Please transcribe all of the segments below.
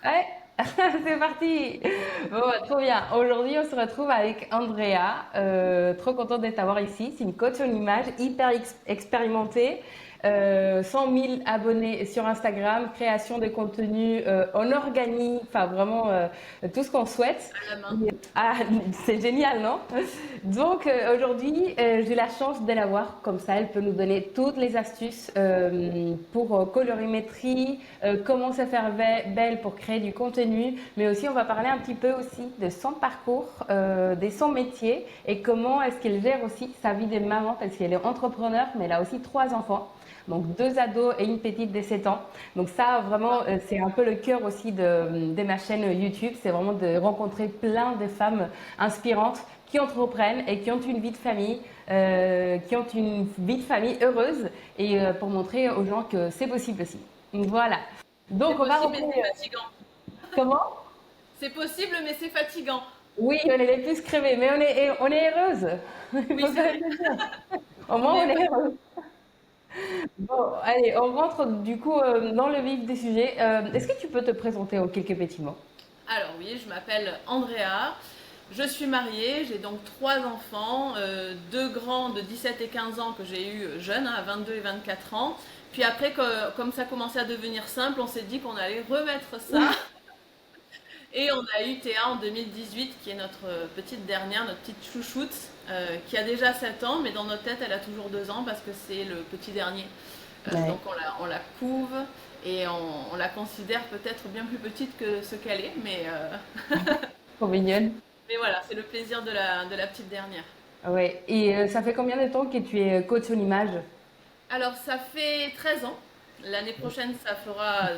Ouais, c'est parti. Bon, bah, trop bien. Aujourd'hui, on se retrouve avec Andrea. Trop contente de t'avoir ici. C'est une coach en image hyper expérimentée. 100 000 abonnés sur Instagram, création de contenu en organique, enfin vraiment tout ce qu'on souhaite. À la main. Ah, c'est génial, non? Donc aujourd'hui, j'ai la chance de la voir comme ça. Elle peut nous donner toutes les astuces pour colorimétrie, comment se faire belle pour créer du contenu, mais aussi on va parler un petit peu aussi de son parcours, de son métier et comment est-ce qu'elle gère aussi sa vie de maman parce qu'elle est entrepreneur, mais elle a aussi 3 enfants. Donc 2 ados et une petite de 7 ans. Donc ça vraiment c'est un peu le cœur aussi de ma chaîne YouTube, c'est vraiment de rencontrer plein de femmes inspirantes qui entreprennent et qui ont une vie de famille, heureuse et pour montrer aux gens que c'est possible aussi. Voilà. C'est Donc on va possible, mais rentrer. c'est fatigant. Comment? C'est possible, mais c'est fatigant. Oui, on est les plus crevés, mais on est heureuse. Il Oui, faut c'est quand vrai. même le dire. Au On moins on est est fatigué. heureuse. Bon, allez, on rentre du coup dans le vif des sujets. Est-ce que tu peux te présenter en quelques petits mots? Alors oui, je m'appelle Andrea. Je suis mariée, j'ai donc trois enfants, deux grands de 17 et 15 ans que j'ai eu jeunes, hein, à 22 et 24 ans. Puis après, comme ça commençait à devenir simple, on s'est dit qu'on allait remettre ça. Et on a eu Théa en 2018, qui est notre petite dernière, notre petite chouchoute, qui a déjà 7 ans, mais dans notre tête, elle a toujours 2 ans parce que c'est le petit dernier. Ouais, Donc on la couve et on la considère peut-être bien plus petite que ce qu'elle est, trop mignonne. mais voilà, c'est le plaisir de la petite dernière. Ouais. Et ça fait combien de temps que tu es coach en image? Alors ça fait 13 ans. L'année prochaine, ça fera,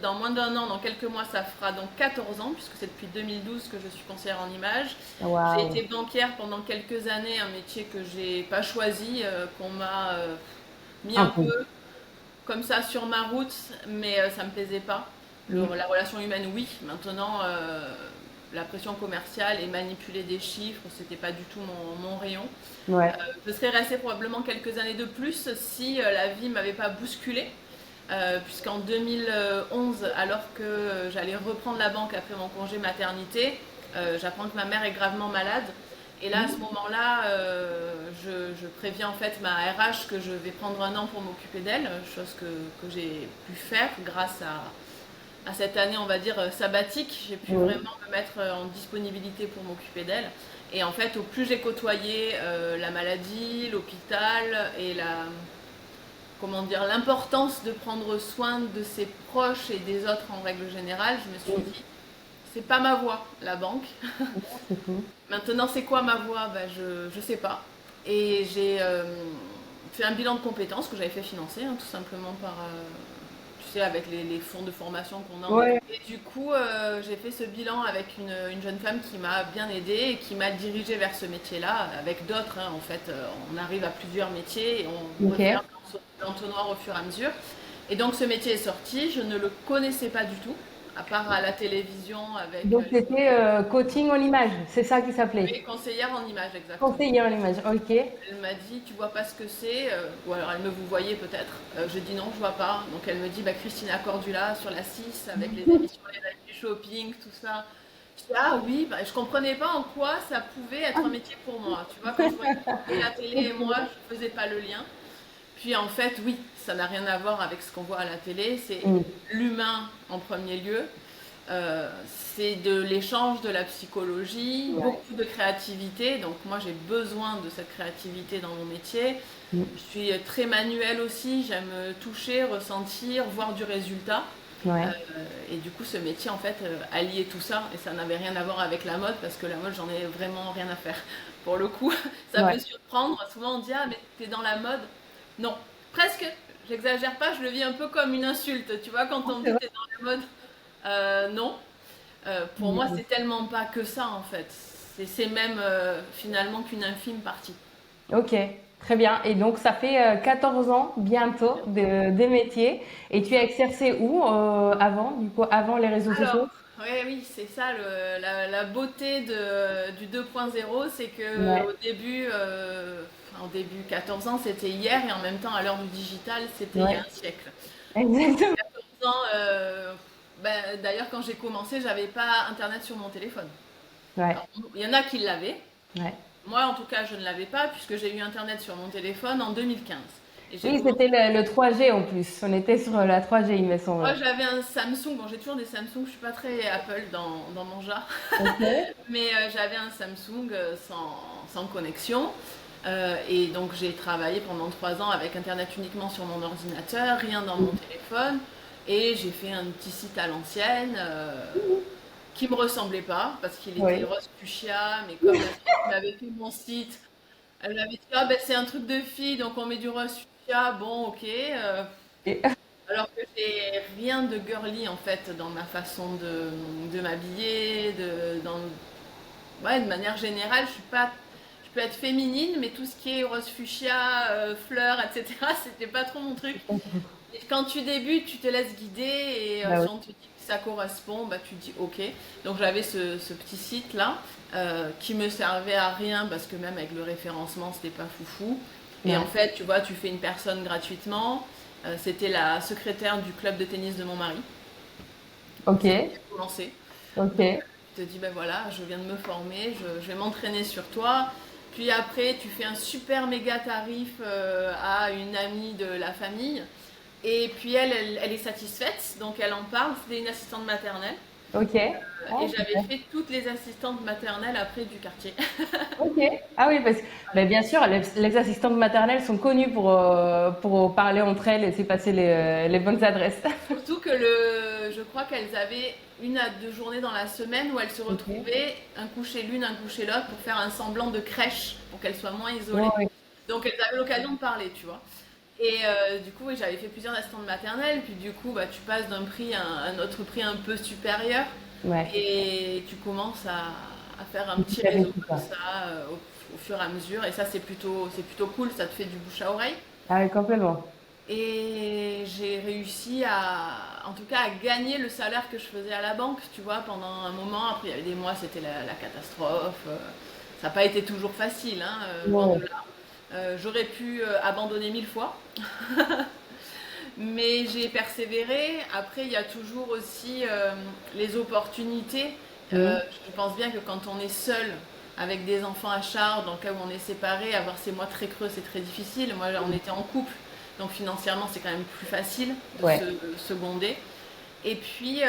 dans moins d'un an, dans quelques mois, ça fera donc 14 ans, puisque c'est depuis 2012 que je suis conseillère en image. J'ai Waouh. été banquière pendant quelques années, un métier que j'ai pas choisi, qu'on m'a mis Un un peu. peu comme ça sur ma route, mais ça me plaisait pas. Mm. La relation humaine, oui. Maintenant, la pression commerciale et manipuler des chiffres, c'était pas du tout mon rayon. Ouais. Je serais restée probablement quelques années de plus si la vie m'avait pas bousculée. Puisqu'en 2011, alors que j'allais reprendre la banque après mon congé maternité, j'apprends que ma mère est gravement malade. Et là, à ce moment-là, je préviens en fait ma RH que je vais prendre un an pour m'occuper d'elle, chose que j'ai pu faire grâce à cette année, on va dire, sabbatique. J'ai pu Oui. vraiment me mettre en disponibilité pour m'occuper d'elle. Et en fait, au plus j'ai côtoyé la maladie, l'hôpital et comment dire, l'importance de prendre soin de ses proches et des autres en règle générale, je me suis Mm. dit, c'est pas ma voie, la banque. C'est fou. Maintenant, c'est quoi ma voie? Je sais pas. Et j'ai fait un bilan de compétences que j'avais fait financer, hein, tout simplement par, tu sais, avec les fonds de formation qu'on a en Ouais. Et du coup, j'ai fait ce bilan avec une jeune femme qui m'a bien aidée et qui m'a dirigée vers ce métier-là, avec d'autres, hein, en fait. On arrive à plusieurs métiers et on Ok. referme l'entonnoir au fur et à mesure. Et donc ce métier est sorti, je ne le connaissais pas du tout, à part à la télévision avec Donc c'était coaching en image, c'est ça qui s'appelait. les conseillères en image exactement. Conseiller en image, ok. Elle m'a dit, tu vois pas ce que c'est ou alors elle me vous voyez peut-être. J'ai dit non, je vois pas. Donc elle me dit, bah Christina Cordula sur la 6 avec les émissions, les règles du shopping, tout ça. Je dis, ah oui, bah, je comprenais pas en quoi ça pouvait être un métier pour moi. Tu vois, quand je voyais la télé et moi, je faisais pas le lien. Puis en fait, oui, ça n'a rien à voir avec ce qu'on voit à la télé, c'est Mm. l'humain en premier lieu. C'est de l'échange, de la psychologie, Ouais. beaucoup de créativité. Donc moi j'ai besoin de cette créativité dans mon métier. Mm. Je suis très manuelle aussi, j'aime toucher, ressentir, voir du résultat. Euh, Ouais. et du coup ce métier en fait alliait tout ça et ça n'avait rien à voir avec la mode parce que la mode j'en ai vraiment rien à faire. Pour le coup, ça Ouais. peut surprendre. Souvent on dit ah mais t'es dans la mode. Non, presque, j'exagère pas, je le vis un peu comme une insulte. Tu vois, quand on me C'est dit vrai. t'es dans la mode, non. Pour moi, Mm. c'est tellement pas que ça en fait. C'est même finalement qu'une infime partie. Ok, très bien. Et donc ça fait 14 ans bientôt de métier. Et tu as exercé où avant, du coup, avant les réseaux Alors, sociaux? ouais, oui, c'est ça la beauté du 2.0, c'est que Ouais. au début 14 ans, c'était hier et en même temps, à l'heure du digital, c'était il y a Ouais. un siècle. Exactement. 14 ans, D'ailleurs, quand j'ai commencé, j'avais pas Internet sur mon téléphone. Ouais, Alors, il y en a qui l'avaient. ouais. Moi, en tout cas, je ne l'avais pas puisque j'ai eu Internet sur mon téléphone en 2015. Et j'ai Oui, commencé. c'était le 3G en plus. On était sur la 3G, il me semble. Moi, j'avais un Samsung. Bon, j'ai toujours des Samsung. Je suis pas très Apple dans mon genre. Ok. Mais j'avais un Samsung sans connexion. Et donc, j'ai travaillé pendant 3 ans avec Internet uniquement sur mon ordinateur, rien dans mon téléphone. Et j'ai fait un petit site à l'ancienne. Qui me ressemblait pas parce qu'il était Oui. rose fuchsia, mais comme la fille qui m'avait fait mon site, elle m'avait dit ah ben c'est un truc de fille donc on met du rose fuchsia, bon ok. Et- Alors que j'ai rien de girly en fait dans ma façon de m'habiller, ouais, de manière générale, je peux être féminine, mais tout ce qui est rose fuchsia, fleurs, etc., c'était pas trop mon truc. Et quand tu débutes, tu te laisses guider et Bah si oui. on te dit que ça correspond, bah, tu te dis ok. Donc j'avais ce petit site là qui me servait à rien parce que même avec le référencement, c'était pas foufou. Et en Ouais. fait, tu vois, tu fais une personne gratuitement. C'était la secrétaire du club de tennis de mon mari. Ok. C'est elle qui a commencé. Donc Ok. tu te dis ben voilà, je viens de me former, je vais m'entraîner sur toi. Puis après, tu fais un super méga tarif à une amie de la famille. Et puis elle est satisfaite, donc elle en parle. C'était une assistante maternelle. Ok. Et Ah, j'avais super. fait toutes les assistantes maternelles après du quartier. Ok. Ah oui, parce que ben, bien sûr, les assistantes maternelles sont connues pour parler entre elles et se passer les bonnes adresses. Surtout que je crois qu'elles avaient 1 à 2 journées dans la semaine où elles se Ok. retrouvaient un coup chez l'une, un coup chez l'autre pour faire un semblant de crèche pour qu'elles soient moins Ouais, isolées. ouais. Donc elles avaient l'occasion de parler, tu vois. Et du coup, oui, j'avais fait plusieurs assistantes maternelles. Puis du coup, bah, tu passes d'un prix à un autre prix un peu supérieur. Ouais. Et tu commences à faire un petit Petit à réseau petit, comme quoi. ça au fur et à mesure. Et ça, c'est plutôt cool. Ça te fait du bouche à oreille. Ah oui, complètement. Et j'ai réussi en tout cas, à gagner le salaire que je faisais à la banque, tu vois, pendant un moment. Après, il y avait des mois, c'était la catastrophe. Ça n'a pas été toujours facile, hein, loin de Ouais. là. J'aurais pu abandonner 1000 fois, mais j'ai persévéré. Après, il y a toujours aussi les opportunités. Mhm. Je pense bien que quand on est seul, avec des enfants à charge, dans le cas où on est séparé, avoir ces mois très creux, c'est très difficile. Moi, on était en couple, donc financièrement, c'est quand même plus facile de Ouais. se seconder. Et puis,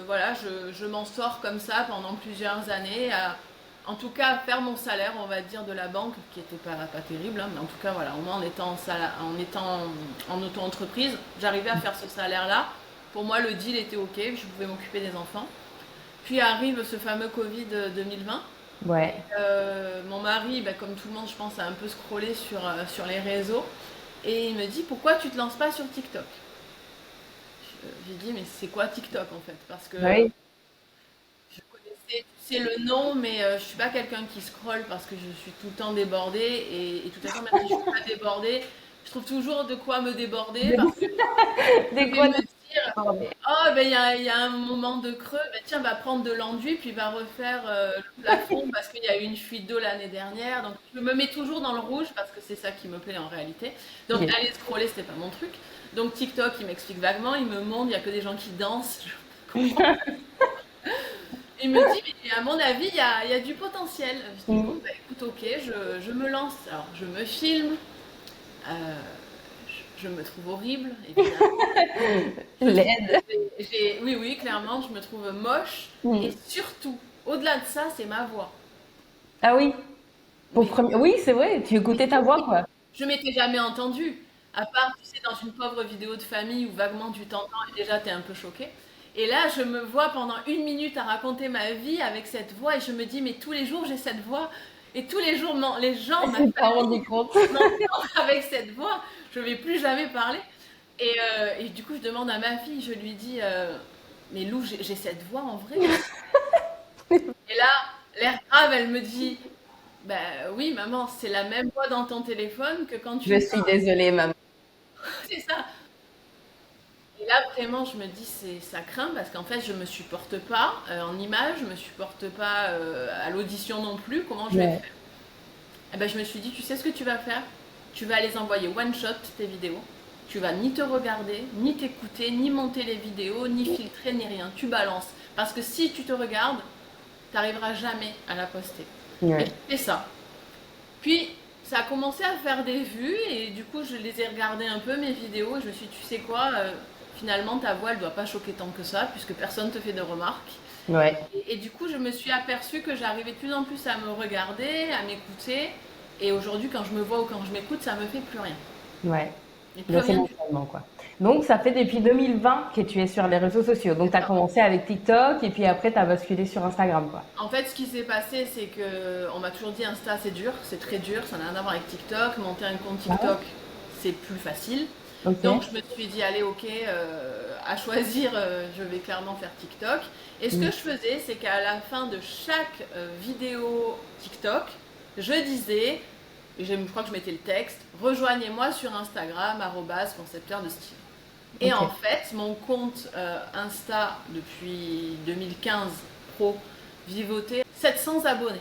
voilà, je m'en sors comme ça pendant plusieurs années, en tout cas, faire mon salaire, on va dire, de la banque, qui était pas terrible, hein, mais en tout cas, voilà, au moins en étant en auto-entreprise, j'arrivais à faire ce salaire-là. Pour moi, le deal était OK, je pouvais m'occuper des enfants. Puis arrive ce fameux Covid 2020. Ouais. Mon mari, bah, comme tout le monde, je pense, a un peu scrollé sur les réseaux. Et il me dit, pourquoi tu te lances pas sur TikTok? J'ai dit, mais c'est quoi TikTok en fait? Parce que Oui. je connaissais, tu sais, le nom, mais je suis pas quelqu'un qui scrolle parce que je suis tout le temps débordée. Et de toute façon, même si je suis pas débordée, je trouve toujours de quoi me déborder parce que je Des vais quoi me de dire, parler. oh, ben il y a un moment de creux, ben, tiens, va prendre de l'enduit, puis va refaire le plafond parce qu'il y a eu une fuite d'eau l'année dernière. Donc je me mets toujours dans le rouge parce que c'est ça qui me plaît en réalité. Donc Yes. aller scroller, c'était pas mon truc. Donc TikTok, il m'explique vaguement, il me montre, il y a que des gens qui dansent. Je comprends. Il me dit, mais à mon avis, il y a du potentiel. Je dis, bon, Mhm. bah écoute, ok, je me lance. Alors, je me filme, euh, je me trouve horrible, évidemment. Je trouve que L'aide. oui, oui, clairement, je me trouve moche. Et Mhm. surtout, au-delà de ça, c'est ma voix. Ah oui. Pour Mais, premier... Oui, c'est vrai. Tu mais écoutais ta oui, voix, oui, quoi. je m'étais jamais entendue. À part, tu sais, dans une pauvre vidéo de famille où vaguement tu t'entends et déjà t'es un peu choqué. Et là, je me vois pendant 1 minute à raconter ma vie avec cette voix et je me dis, mais tous les jours j'ai cette voix. Et tous les jours, les gens, Elle ma s'est pas famille, rendu compte. m'entendent avec cette voix. Je ne vais plus jamais parler. Et du coup, je demande à ma fille, je lui dis, mais Lou, j'ai cette voix en vrai. Et là, l'air grave, elle me dit, bah oui, maman, c'est la même voix dans ton téléphone que quand tu Je me suis parles. désolée, maman. C'est ça. Et là, vraiment, je me dis, ça craint parce qu'en fait, je me supporte pas en image, je me supporte pas à l'audition non plus. Comment je vais Ouais. faire? Eh ben, je me suis dit, tu sais ce que tu vas faire? Tu vas les envoyer one shot, tes vidéos. tu vas ni te regarder, ni t'écouter, ni monter les vidéos, ni filtrer, ni rien. Tu balances. Parce que si tu te regardes, tu n'arriveras jamais à la poster. Et Ouais. tu fais ça. Puis, ça a commencé à faire des vues et du coup, je les ai regardées un peu, mes vidéos. Et je me suis dit, tu sais quoi, finalement, ta voix, elle doit pas choquer tant que ça, puisque personne ne te fait de remarques. Ouais. Et du coup, je me suis aperçue que j'arrivais de plus en plus à me regarder, à m'écouter. Et aujourd'hui, quand je me vois ou quand je m'écoute, ça me fait plus rien. Ouais. Et plus Donc, c'est rien du tout. l'entraînement, quoi. Donc, ça fait depuis 2020 que tu es sur les réseaux sociaux. Donc, tu as commencé avec TikTok et puis après, tu as basculé sur Instagram, quoi. En fait, ce qui s'est passé, c'est que on m'a toujours dit Insta, c'est dur, c'est très dur, ça n'a rien à voir avec TikTok. Monter un compte Ah ouais? TikTok, c'est plus facile. Donc, Ok. je me suis dit, allez, ok, à choisir, je vais clairement faire TikTok. Et ce que Mm. je faisais, c'est qu'à la fin de chaque vidéo TikTok, je disais, et je crois que je mettais le texte, rejoignez-moi sur Instagram, concepteur de style. Et Ok. en fait, mon compte Insta depuis 2015 pro vivotait 700 abonnés.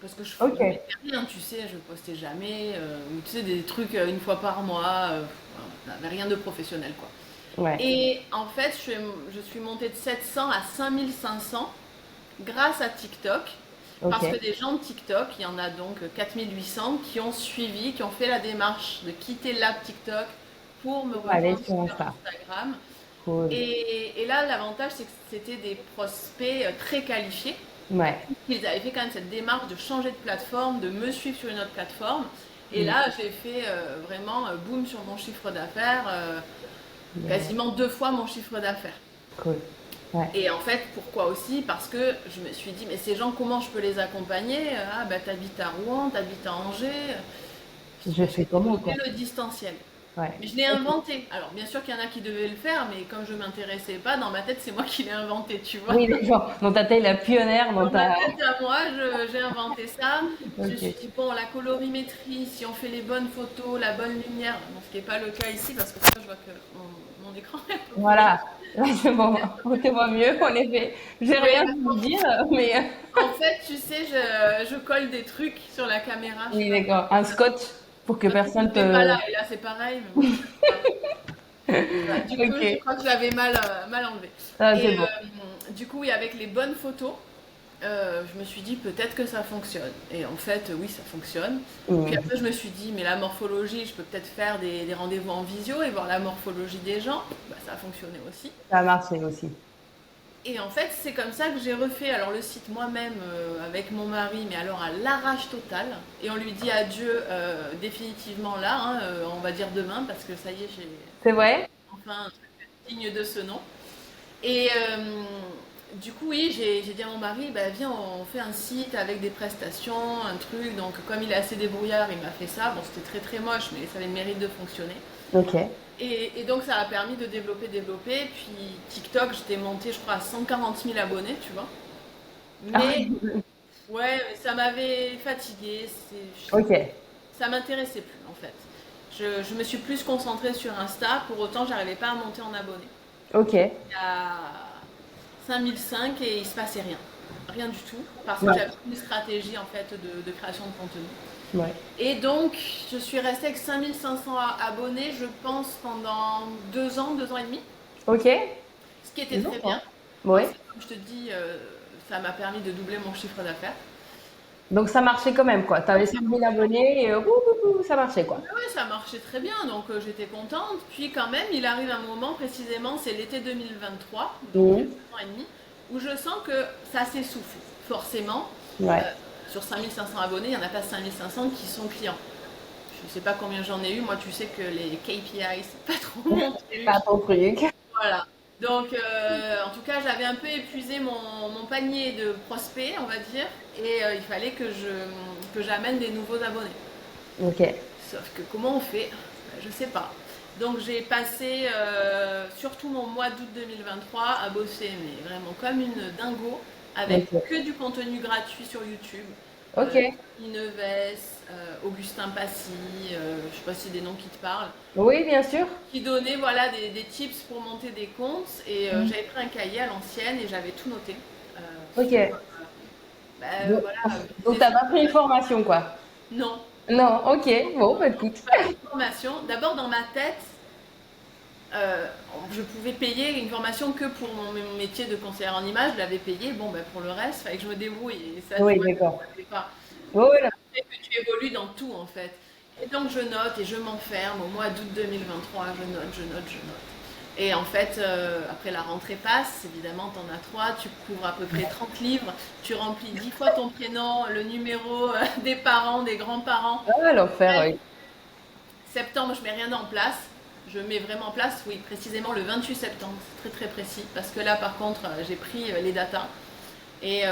Parce que je Ok. mettais rien, tu sais, je postais jamais, ou tu sais, des trucs une fois par mois, voilà, rien de professionnel quoi. Ouais. Et en fait, je suis montée de 700 à 5500 grâce à TikTok. Ok. Parce que des gens de TikTok, il y en a donc 4800 qui ont suivi, qui ont fait la démarche de quitter l'app TikTok pour me Pour aller rejoindre sur sur Insta. Instagram. Cool. Et là, l'avantage, c'est que c'était des prospects très qualifiés. Ouais. Ils avaient fait quand même cette démarche de changer de plateforme, de me suivre sur une autre plateforme. Et Mm. là, j'ai fait vraiment boom sur mon chiffre d'affaires, Génial. quasiment 2 fois mon chiffre d'affaires. Cool. Ouais. Et en fait, pourquoi aussi? Parce que je me suis dit, mais ces gens, comment je peux les accompagner? Ah, bah, t'habites à Rouen, t'habites à Angers. Je J'ai fais comment, développé quoi? le distanciel. Ouais. Mais je l'ai Ok. inventé. Alors, bien sûr qu'il y en a qui devaient le faire, mais comme je m'intéressais pas, dans ma tête, c'est moi qui l'ai inventé, tu vois. Oui, d'accord. Dans ta taille, la pionnière, dans Dans ma ta. tête à moi, j'ai inventé ça. Je me suis Ok. dit, bon, la colorimétrie, si on fait les bonnes photos, la bonne lumière, bon, ce qui n'est pas le cas ici, parce que ça, je vois que mon écran est un peu pourri. Voilà. Là, c'est bon. On te voit mieux, en effet. J'ai Oui, rien à vous dire, mais. en fait, tu sais, je colle des trucs sur la caméra, je sais Oui, pas. d'accord. Un scotch pour que Vous personne ne pouvez pas te. là, et là c'est pareil, mais bon, c'est pas grave. Voilà, du coup, je Ok. crois que je l'avais mal enlevé. Ah, c'est Et bon. du coup, oui, avec les bonnes photos, je me suis dit peut-être que ça fonctionne. Et en fait, oui, ça fonctionne. Puis Mm. après, je me suis dit, mais la morphologie, je peux peut-être faire des rendez-vous en visio et voir la morphologie des gens. Bah, ça a fonctionné aussi. Ça a marché aussi. Et en fait, c'est comme ça que j'ai refait alors le site moi-même avec mon mari, mais alors à l'arrache totale. Et on lui dit adieu définitivement là, hein, on va dire demain, parce que ça y est, j'ai C'est vrai? enfin un truc digne de ce nom. Et du coup, oui, j'ai dit à mon mari, bah, viens, on fait un site avec des prestations, un truc. Donc, comme il est assez débrouillard, il m'a fait ça. Bon, c'était très très moche, mais ça avait le mérite de fonctionner. Ok. Et donc, ça a permis de développer. Puis, TikTok, j'étais montée, je crois, à 140 000 abonnés, tu vois. Ah Mais, oui. ouais, ça m'avait fatiguée. Ok. Ça m'intéressait plus, en fait. Je me suis plus concentrée sur Insta. Pour autant, j'arrivais pas à monter en abonnés. Ok. À 5005 et il se passait rien. Rien du tout, parce que Ouais. j'avais une stratégie en fait de création de contenu. Ouais. Et donc, je suis restée avec 5500 abonnés, je pense, pendant 2 ans et demi, Ok. ce qui était très bien, Longtemps. Ouais. parce que comme je te dis, ça m'a permis de doubler mon chiffre d'affaires. Donc ça marchait quand même, quoi. T'avais 5000 abonnés et ça marchait, quoi. Mais ouais, ça marchait très bien, donc j'étais contente. Puis quand même, il arrive un moment, précisément, c'est l'été 2023, donc il y a Mhm. 2 ans et demi, où je sens que ça s'essouffle, forcément. Euh, Ouais. sur 5500 abonnés, il n'y en a pas 5500 qui sont clients. Je ne sais pas combien j'en ai eu, moi tu sais que les KPI, c'est pas trop mon truc. Pas ton truc. Voilà. Donc en tout cas, j'avais un peu épuisé mon panier de prospects, on va dire, et il fallait que j'amène des nouveaux abonnés. Ok. Sauf que comment on fait? Je sais pas. Donc j'ai passé surtout mon mois d'août 2023 à bosser, mais vraiment comme une dingo, avec Ok. que du contenu gratuit sur YouTube. Ok. Ineves, Augustin Passy, je sais pas si c'est des noms qui te parlent, Oui, bien sûr. qui donnaient voilà, des tips pour monter des comptes. Et j'avais pris un cahier à l'ancienne et j'avais tout noté. Ok. Sur, bah, Donc, voilà, donc t'as pas pris une formation, quoi. non, Non. Ok. Bon, bah écoute. j'ai pas pris de formation. D'abord dans ma tête, euh, je pouvais payer une formation que pour mon métier de conseillère en image, je l'avais payé. Bon, ben, pour le reste, il fallait que je me débrouille. Et ça, tu Oui, vois, d'accord. ça fait pas. Oui, oui, Fait que tu évolues dans tout, en fait. Et donc, je note et je m'enferme. Au mois d'août 2023, je note, je note, je note. Et en fait, après la rentrée passe, évidemment, tu en as trois, tu couvres à peu près 30 livres, tu remplis 10 fois ton prénom, le numéro des parents, des grands-parents. ah, l'enfer, oui. Septembre, je mets rien en place. Je mets vraiment en place, oui, précisément le 28 septembre. C'est très très précis. Parce que là, par contre, j'ai pris les datas. Et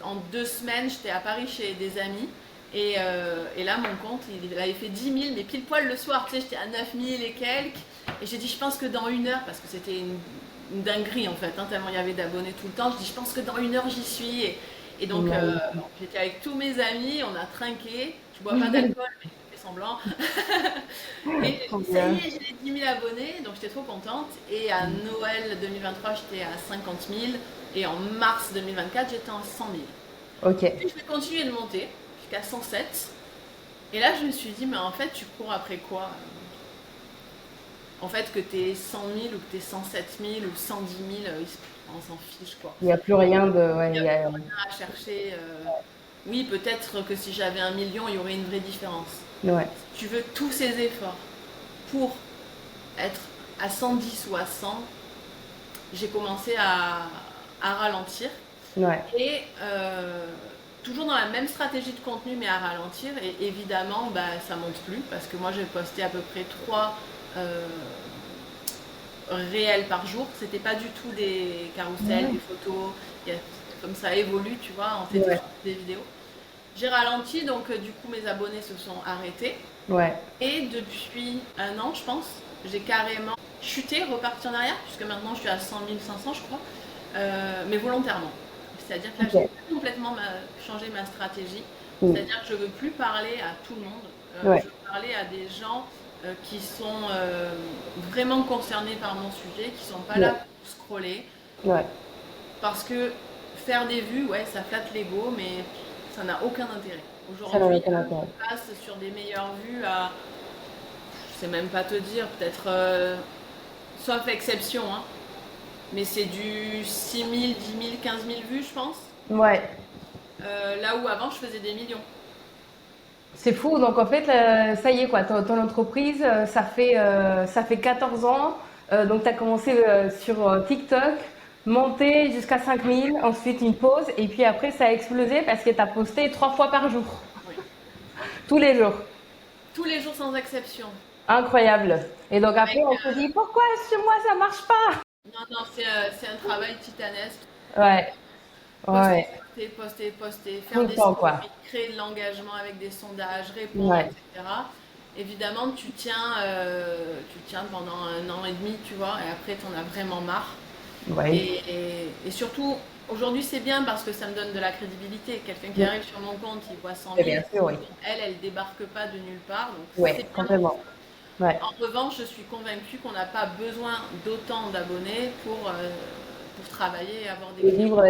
en 2 semaines, j'étais à Paris chez des amis. Et là, mon compte, il avait fait 10 000, mais pile poil le soir. Tu sais, j'étais à 9 000 et quelques. Et j'ai dit, je pense que dans 1 heure, parce que c'était une dinguerie en fait, hein, tellement il y avait d'abonnés tout le temps. Je dis, je pense que dans 1 heure, j'y suis. Et donc, Magnifique. j'étais avec tous mes amis, on a trinqué. Je bois pas d'alcool, mais je fais semblant. Et j'ai Trop dit, ça y bien. est, j'ai les 10 000 abonnés, donc j'étais trop contente. Et à Noël 2023, j'étais à 50 000. Et en mars 2024, j'étais à 100 000. Ok. Puis je vais continuer de monter jusqu'à 107. Et là, je me suis dit, mais en fait, tu cours après quoi? En fait, que tu es 100 000 ou que tu es 107 000 ou 110 000, on s'en fiche quoi. Il n'y a plus rien de. Il Ouais, n'y a plus rien à chercher. Oui, peut-être que si j'avais 1 million, il y aurait une vraie différence. ouais, Si tu veux tous ces efforts pour être à 110 ou à 100, j'ai commencé à ralentir. ouais, Et toujours dans la même stratégie de contenu, mais à ralentir. Et évidemment, bah, ça monte plus parce que moi, j'ai posté à peu près 3 euh, réels par jour. C'était pas du tout des carousels, des photos. Comme ça évolue, tu vois, en fait, ouais, des vidéos. J'ai ralenti, donc du coup, mes abonnés se sont arrêtés. ouais. Et depuis 1 an, je pense, j'ai carrément chuté, reparti en arrière, puisque maintenant je suis à 100 500, je crois, mais volontairement. C'est-à-dire que là, j'ai Ok. complètement changé ma stratégie. Mm. C'est-à-dire que je ne veux plus parler à tout le monde. Je Ouais, veux parler à des gens qui sont vraiment concernés par mon sujet, qui ne sont pas là ouais, pour scroller. ouais. Parce que faire des vues, ouais, ça flatte l'ego, mais ça n'a aucun intérêt. Ça n'aurait Aujourd'hui, aucun intérêt. je passe sur des meilleures vues à, je sais même pas te dire, peut-être, sauf exception, hein, mais c'est du 6 000, 10 000, 15 000 vues, je pense. Ouais. Là où avant, je faisais des millions. C'est fou. Donc, en fait, ça y est, quoi. Ton entreprise, ça fait 14 ans. Donc, tu as commencé sur TikTok, monté jusqu'à 5000, ensuite une pause. Et puis après, ça a explosé parce que tu as posté 3 fois par jour. Oui. Tous les jours. Tous les jours sans exception. Incroyable. Et donc, après, Avec, on se dit, pourquoi chez moi, ça marche pas? non, non, c'est un travail titanesque. Ouais, Poster, ouais. poster, poster, poster, Tout faire le des temps, quoi. stories, créer de l'engagement avec des sondages, répondre, Ouais. etc. Évidemment, tu tiens pendant 1 an et demi, tu vois, et après, tu en as vraiment marre. Ouais. Et surtout, aujourd'hui, c'est bien parce que ça me donne de la crédibilité. Quelqu'un qui Mm. arrive sur mon compte, il voit 100 Et 000. bien sûr, oui. Elle débarque pas de nulle part. Donc ça, Ouais, c'est bien. complètement. Ouais. En revanche, je suis convaincue qu'on n'a pas besoin d'autant d'abonnés pour travailler et avoir des Et clients vivre.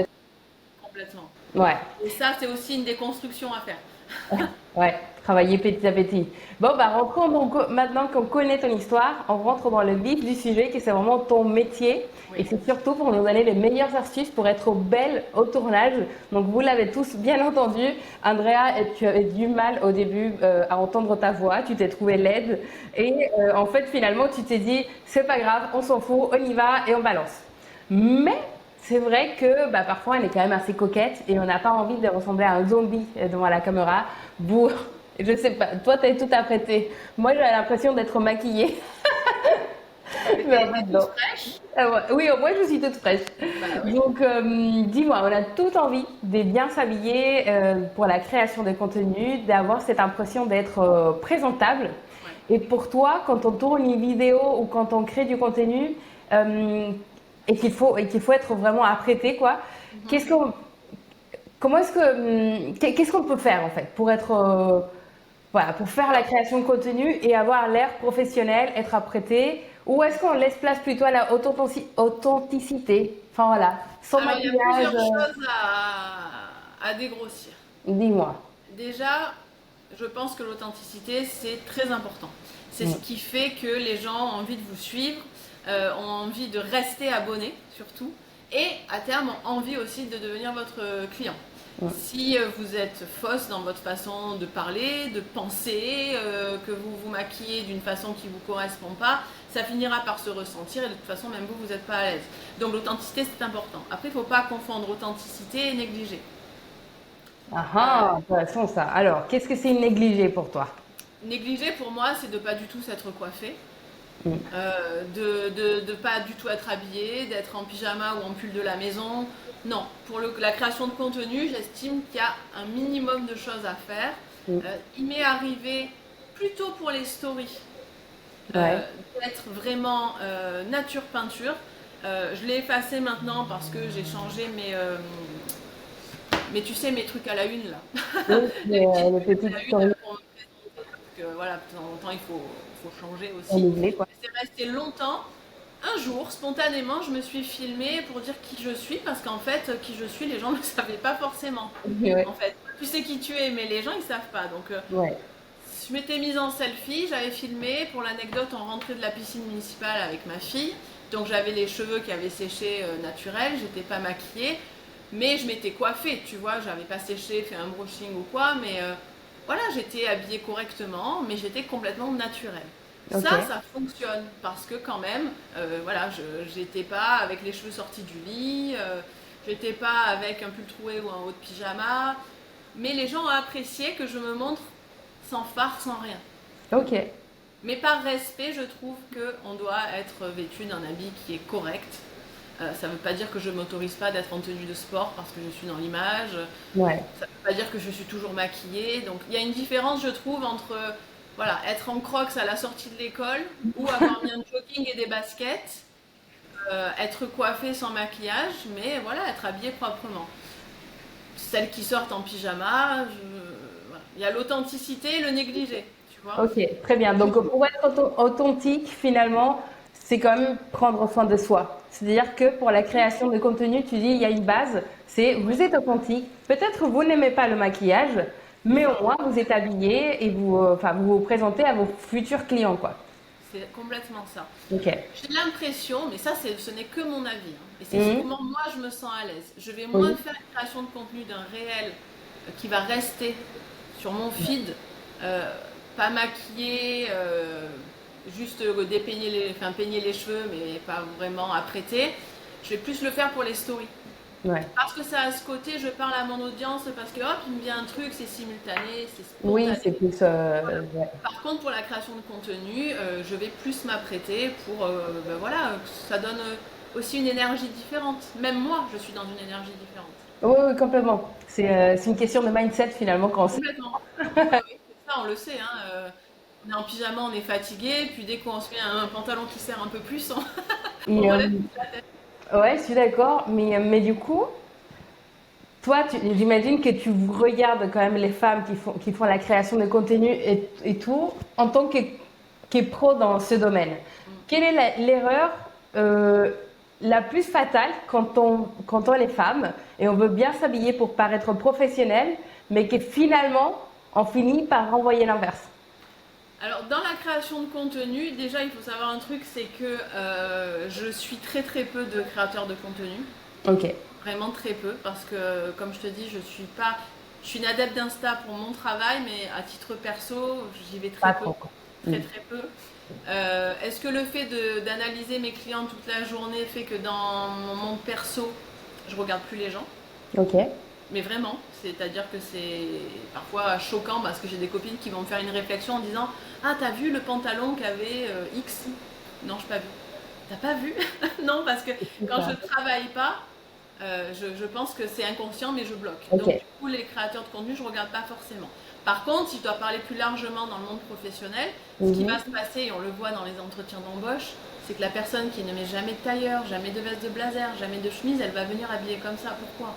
complètement. Ouais. Et ça, c'est aussi une déconstruction à faire. Ouais, travailler petit à petit. Bon, bah rentrons donc, maintenant qu'on connaît ton histoire, on rentre dans le vif du sujet, qui c'est vraiment ton métier. Et Oui. c'est surtout pour nous donner les meilleures astuces pour être belle au tournage. Donc, vous l'avez tous bien entendu, Andrea, et tu avais du mal au début à entendre ta voix, tu t'es trouvée laide. Et en fait, finalement, tu t'es dit, c'est pas grave, on s'en fout, on y va et on balance. Mais c'est vrai que bah, parfois elle est quand même assez coquette et on n'a pas envie de ressembler à un zombie devant la caméra. Bouh, je sais pas, toi t'as tout apprêté. Moi j'ai l'impression d'être maquillée. Mais Mais en t'es fait toute non. fraîche. Ouais. Oui, au moins je suis toute fraîche. Bah oui. Donc dis-moi, on a toute envie de bien s'habiller pour la création de contenu, d'avoir cette impression d'être présentable. Ouais. Et pour toi, quand on tourne une vidéo ou quand on crée du contenu, euh, et qu'il faut être vraiment apprêté, quoi. Mhm. Qu'est-ce qu'on, comment est-ce que, qu'est-ce qu'on peut faire en fait pour être, voilà, pour faire la Alors, création de contenu et avoir l'air professionnel, être apprêté, ou est-ce qu'on laisse place plutôt à la authenticité, enfin voilà, sans alors, il y a maquillage, plusieurs choses à dégrossir. dis-moi. Déjà, je pense que l'authenticité, c'est très important. C'est ce Mm. qui fait que les gens ont envie de vous suivre. ont envie de rester abonnés surtout, et à terme ont envie aussi de devenir votre client. Ouais. Si vous êtes fausse dans votre façon de parler, de penser, que vous vous maquillez d'une façon qui ne vous correspond pas, ça finira par se ressentir et de toute façon même vous n'êtes pas à l'aise. Donc l'authenticité c'est important. Après il ne faut pas confondre authenticité et négliger. Ah ah, intéressant ça. Alors, qu'est-ce que c'est une négligée pour toi? Négliger pour moi c'est de pas du tout s'être coiffé, Mm. de pas du tout être habillé, d'être en pyjama ou en pull de la maison. Non, pour la création de contenu, j'estime qu'il y a un minimum de choses à faire. Mm. Il m'est arrivé plutôt pour les stories Ouais. d'être vraiment nature peinture. Je l'ai effacé maintenant parce que j'ai changé mais tu sais, mes trucs à la une là. Oui, Les petits les trucs à petites la une stories pour me présenter parce que voilà, de temps en temps faut changer aussi. renouvelées, quoi. C'est resté longtemps. Un jour, spontanément, je me suis filmée pour dire qui je suis parce qu'en fait, qui je suis, les gens ne le savaient pas forcément. Ouais. En fait, tu sais qui tu es, mais les gens ils savent pas. Donc, Ouais. je m'étais mise en selfie, j'avais filmé. Pour l'anecdote, on rentrait de la piscine municipale avec ma fille. Donc j'avais les cheveux qui avaient séché naturels, j'étais pas maquillée. Mais je m'étais coiffée, tu vois, j'avais pas séché, fait un brushing ou quoi, mais voilà, j'étais habillée correctement, mais j'étais complètement naturelle. Ok. Ça fonctionne parce que quand même, voilà, j'étais pas avec les cheveux sortis du lit, j'étais pas avec un pull troué ou un haut de pyjama, mais les gens ont apprécié que je me montre sans fard, sans rien. Ok. Mais par respect, je trouve qu'on doit être vêtu d'un habit qui est correct. Ça ne veut pas dire que je ne m'autorise pas d'être en tenue de sport parce que je suis dans l'image. Ouais. Ça ne veut pas dire que je suis toujours maquillée. Donc il y a une différence, je trouve, entre voilà, être en crocs à la sortie de l'école ou avoir mis un jogging et des baskets, être coiffée sans maquillage, mais voilà, être habillée proprement. Celles qui sortent en pyjama, voilà. Il y a l'authenticité et le négligé, tu vois. Ok, très bien. Donc, pour être authentique, finalement, c'est quand même prendre soin de soi. C'est-à-dire que pour la création de contenu, tu dis, il y a une base, c'est Oui, vous êtes authentique. Peut-être vous n'aimez pas le maquillage, c'est mais au ça. moins vous êtes habillé et vous, enfin, vous vous présentez à vos futurs clients, quoi. C'est complètement ça. Ok. J'ai l'impression, mais ça ce n'est que mon avis, hein, et c'est Mhm. comment moi je me sens à l'aise. Je vais moins Oui. faire une création de contenu d'un réel qui va rester sur mon feed, euh, pas maquillé, juste enfin, peigner les cheveux, mais pas vraiment apprêté. Je vais plus le faire pour les stories. Ouais. Parce que ça a ce côté, je parle à mon audience, parce que hop, il me vient un truc, c'est simultané, c'est Oui, spontané. c'est plus. Ouais. Par contre, pour la création de contenu, je vais plus m'apprêter pour, ben voilà, que ça donne aussi une énergie différente. Même moi, je suis dans une énergie différente. Oui, oui, complètement. C'est une question de mindset finalement quand on sait. Complètement. Oui, oui, c'est ça, on le sait, hein, on est en pyjama, on est fatigué, puis dès qu'on se met un pantalon qui serre un peu plus, on Et, relève la tête. ouais, je suis d'accord, mais du coup, toi, j'imagine que tu regardes quand même les femmes qui font la création de contenu et tout, en tant que pro dans ce domaine. Quelle est l'erreur euh, la plus fatale quand on est femme et on veut bien s'habiller pour paraître professionnel, mais que finalement, on finit par renvoyer l'inverse? Alors, dans la création de contenu, déjà, il faut savoir un truc, c'est que je suis très très peu de créateurs de contenu. Ok, Vraiment très peu, parce que, comme je te dis, je suis une adepte d'Insta pour mon travail, mais à titre perso, j'y vais très pas peu, trop, quoi. très très peu. Est-ce que le fait d'analyser mes clients toute la journée fait que dans mon monde perso, je regarde plus les gens? Ok, Mais vraiment, c'est-à-dire que c'est parfois choquant parce que j'ai des copines qui vont me faire une réflexion en disant: Ah, t'as vu le pantalon qu'avait X? Non, je n'ai pas vu. T'as pas vu? Non, parce que c'est quand je ça. ne travaille pas, je pense que c'est inconscient, mais je bloque. Ok. Donc, du coup, les créateurs de contenu, je ne regarde pas forcément. Par contre, si je dois parler plus largement dans le monde professionnel, ce qui va Mhm. se passer, et on le voit dans les entretiens d'embauche, c'est que la personne qui ne met jamais de tailleur, jamais de veste de blazer, jamais de chemise, elle va venir habillée comme ça. Pourquoi?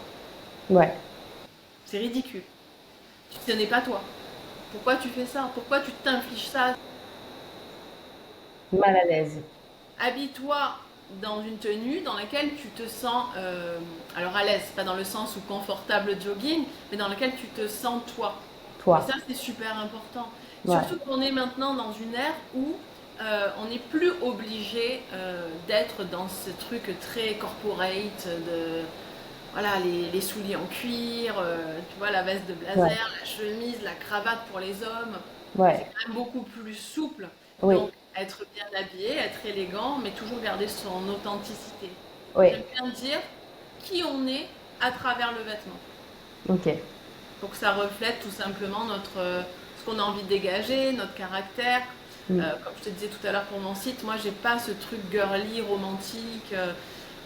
Ouais, C'est ridicule. Ce n'est pas toi. Pourquoi tu fais ça? Pourquoi tu t'infliges ça? mal à l'aise. Habille-toi dans une tenue dans laquelle tu te sens, alors à l'aise, pas dans le sens où confortable jogging, mais dans laquelle tu te sens toi. Et Toi. ça, c'est super important. Ouais. Surtout qu'on est maintenant dans une ère où on n'est plus obligé d'être dans ce truc très corporate de voilà les souliers en cuir, tu vois la veste de Ouais, blazer, la chemise, la cravate pour les hommes. C'est ouais, quand même beaucoup plus souple. oui, Donc être bien habillé, être élégant, mais toujours garder son authenticité. oui, J'aime bien dire qui on est à travers le vêtement ok. pour que ça reflète tout simplement ce qu'on a envie de dégager, notre caractère. Mm. Comme je te disais tout à l'heure pour mon site, moi j'ai pas ce truc girly, romantique.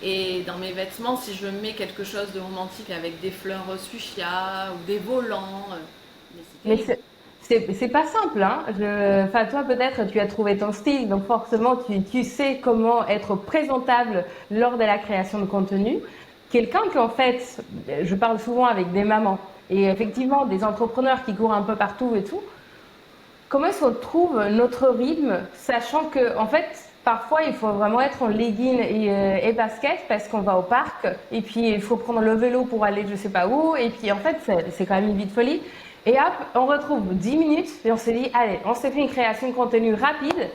Et dans mes vêtements, si je mets quelque chose de romantique avec des fleurs fuchsia ou des volants, mais c'est Mais terrible. c'est pas simple, hein. Enfin, toi, peut-être, tu as trouvé ton style, donc forcément, tu sais comment être présentable lors de la création de contenu. Quelqu'un qui, en fait, je parle souvent avec des mamans et effectivement des entrepreneurs qui courent un peu partout et tout. Comment est-ce qu'on trouve notre rythme, sachant que, en fait, parfois, il faut vraiment être en legging et basket parce qu'on va au parc, et puis il faut prendre le vélo pour aller je sais pas où, et puis en fait, c'est quand même une vie de folie. Et hop, on retrouve 10 minutes et on se dit, allez, on s'est fait une création de contenu rapide,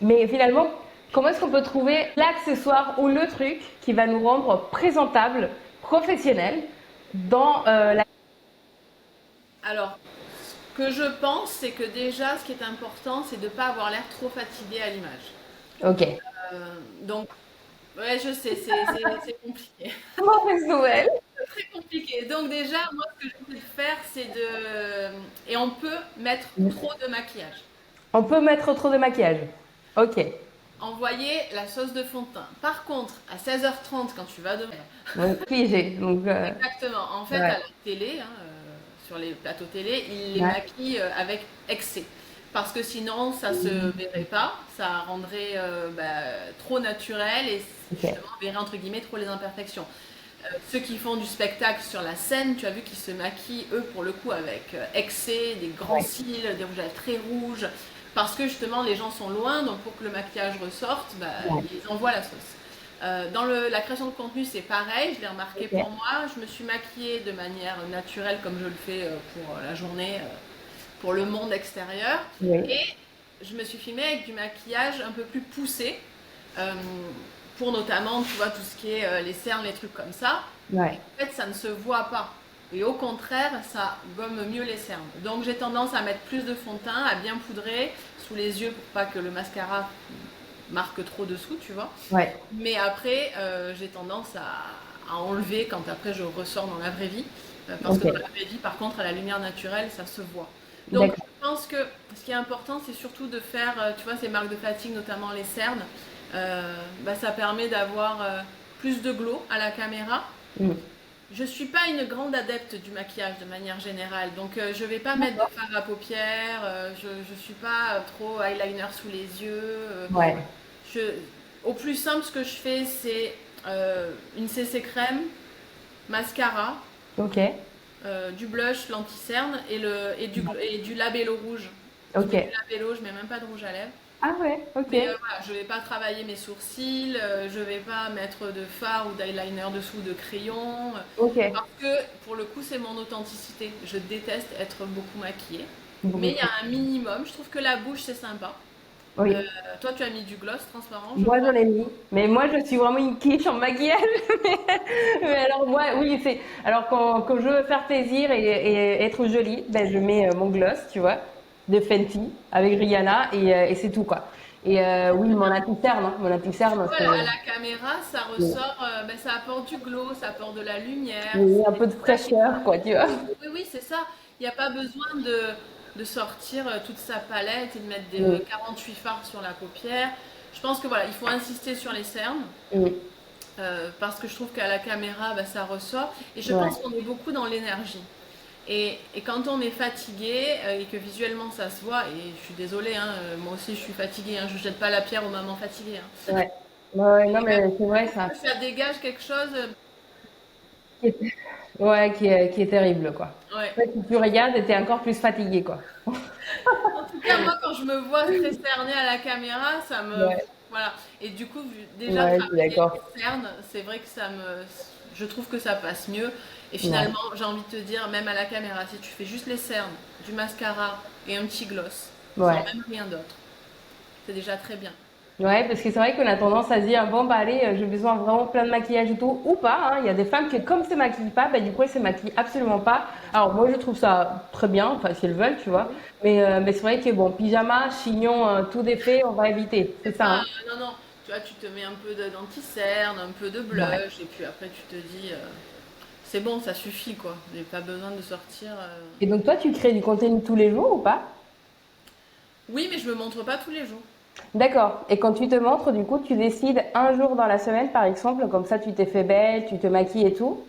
mais finalement, comment est-ce qu'on peut trouver l'accessoire ou le truc qui va nous rendre présentable, professionnel dans la... Alors, ce que je pense, c'est que déjà, ce qui est important, c'est de ne pas avoir l'air trop fatigué à l'image. Ok. Donc, ouais, je sais, c'est compliqué. Mauvaise nouvelle. Très compliqué. Donc déjà, moi, ce que j'essaie de faire, c'est de... Et on peut mettre trop de maquillage. On peut mettre trop de maquillage. Ok. Envoyer la sauce de fond de teint. Par contre, à 16h30, quand tu vas dormir, Donc, figé. Donc, exactement, en fait, ouais, à la télé, hein, sur les plateaux télé, ils les ouais, maquillent avec excès. Parce que sinon, ça se verrait pas, ça rendrait trop naturel et ok. justement, on verrait entre guillemets trop les imperfections. Ceux qui font du spectacle sur la scène, tu as vu qu'ils se maquillent, eux, pour le coup, avec excès, des grands Ouais, cils, des rouges à lèvres très rouges, parce que justement, les gens sont loin, donc pour que le maquillage ressorte, bah, ouais, ils envoient la sauce. Dans la création de contenu, c'est pareil, je l'ai remarqué pour ok. moi. Je me suis maquillée de manière naturelle, comme je le fais pour la journée, pour le monde extérieur. Oui, Et je me suis filmée avec du maquillage un peu plus poussé, euh, pour notamment, tu vois, tout ce qui est les cernes, les trucs comme ça. Et ouais, en fait, ça ne se voit pas. Et au contraire, ça gomme mieux les cernes. Donc j'ai tendance à mettre plus de fond de teint, à bien poudrer sous les yeux pour pas que le mascara marque trop dessous, tu vois. ouais, Mais après, j'ai tendance à enlever quand après je ressors dans la vraie vie. Parce que ok. dans la vraie vie, par contre, à la lumière naturelle, ça se voit. Donc, D'accord. je pense que ce qui est important, c'est surtout de faire, tu vois, ces marques de fatigue, notamment les cernes. Ça permet d'avoir plus de glow à la caméra. Mm. Je suis pas une grande adepte du maquillage de manière générale, donc je vais pas mettre de D'accord. fard à paupières, je suis pas trop eyeliner sous les yeux. Ouais, Je, Au plus simple, ce que je fais, c'est une CC crème, mascara, ok, du blush, l'anti-cerne et du labello rouge. Je ok. mets du labello, je mets même pas de rouge à lèvres. Ah ouais, ok, Mais voilà, je vais pas travailler mes sourcils, je vais pas mettre de fard ou d'eyeliner dessous de crayon. ok. Parce que pour le coup, c'est mon authenticité. Je déteste être beaucoup maquillée. Mais il y a Beaucoup. un minimum. Je trouve que la bouche, c'est sympa. Oui. Toi, tu as mis du gloss transparent, je Moi, crois. j'en ai mis. Mais moi, je suis vraiment une quiche en maquillage. Mais alors, moi, oui, c'est. Alors, quand je veux faire plaisir et être jolie, ben, je mets mon gloss, tu vois, de Fenty avec Rihanna et c'est tout, quoi. Et oui, mon anti-cerne, hein, mon Tu anti-cerne, vois, c'est. à la caméra, ça ressort, ça apporte du glow, ça apporte de la lumière. Oui, un C'est peu de ça qui est fraîcheur, quoi, tu vois. Oui, oui, c'est ça. Il n'y a pas besoin de sortir toute sa palette et de mettre des Mm, 48 fards sur la paupière. Je pense que voilà, il faut insister sur les cernes mm, parce que je trouve qu'à la caméra, ça ressort. Et je ouais. pense qu'on est beaucoup dans l'énergie. Et quand on est fatigué et que visuellement ça se voit, et je suis désolée, hein, moi aussi je suis fatiguée, hein, je ne jette pas la pierre aux mamans fatiguées. Hein. Ouais. Ouais, ouais, non, Et quand mais c'est vrai, ça. ça dégage quelque chose, Qui est- Ouais, qui est terrible, quoi. ouais. En fait, si tu regardes, t'es encore plus fatigué, quoi. En tout cas, moi, quand je me vois très cernée à la caméra, ça me. Ouais, Voilà. Et du coup, déjà, ouais, je suis travailler d'accord. les cernes, c'est vrai que ça me. Je trouve que ça passe mieux. Et Ouais, finalement, j'ai envie de te dire, même à la caméra, si tu fais juste les cernes, du mascara et un petit gloss, sans ouais. même rien d'autre, c'est déjà très bien. Ouais, parce que c'est vrai qu'on a tendance à se dire, bon, bah allez, j'ai besoin vraiment plein de maquillage et tout, ou pas, hein. Il y a des femmes qui, comme se maquillent pas, bah du coup, elles se maquillent absolument pas. Alors moi, je trouve ça très bien, enfin, si elles veulent, tu vois. Mais c'est vrai que, bon, pyjama, chignon, tout défait, on va éviter. C'est C'est ça, pas, hein. non, non, tu vois, tu te mets un peu d'anti-cerne, un peu de Ouais. blush, et puis après tu te dis, c'est bon, ça suffit quoi. J'ai pas besoin de sortir. Et donc, toi, tu crées du contenu tous les jours ou pas? Oui, mais je me montre pas tous les jours. D'accord. Et quand tu te montres, du coup, tu décides un jour dans la semaine, par exemple, comme ça, tu t'es fait belle, tu te maquilles et tout.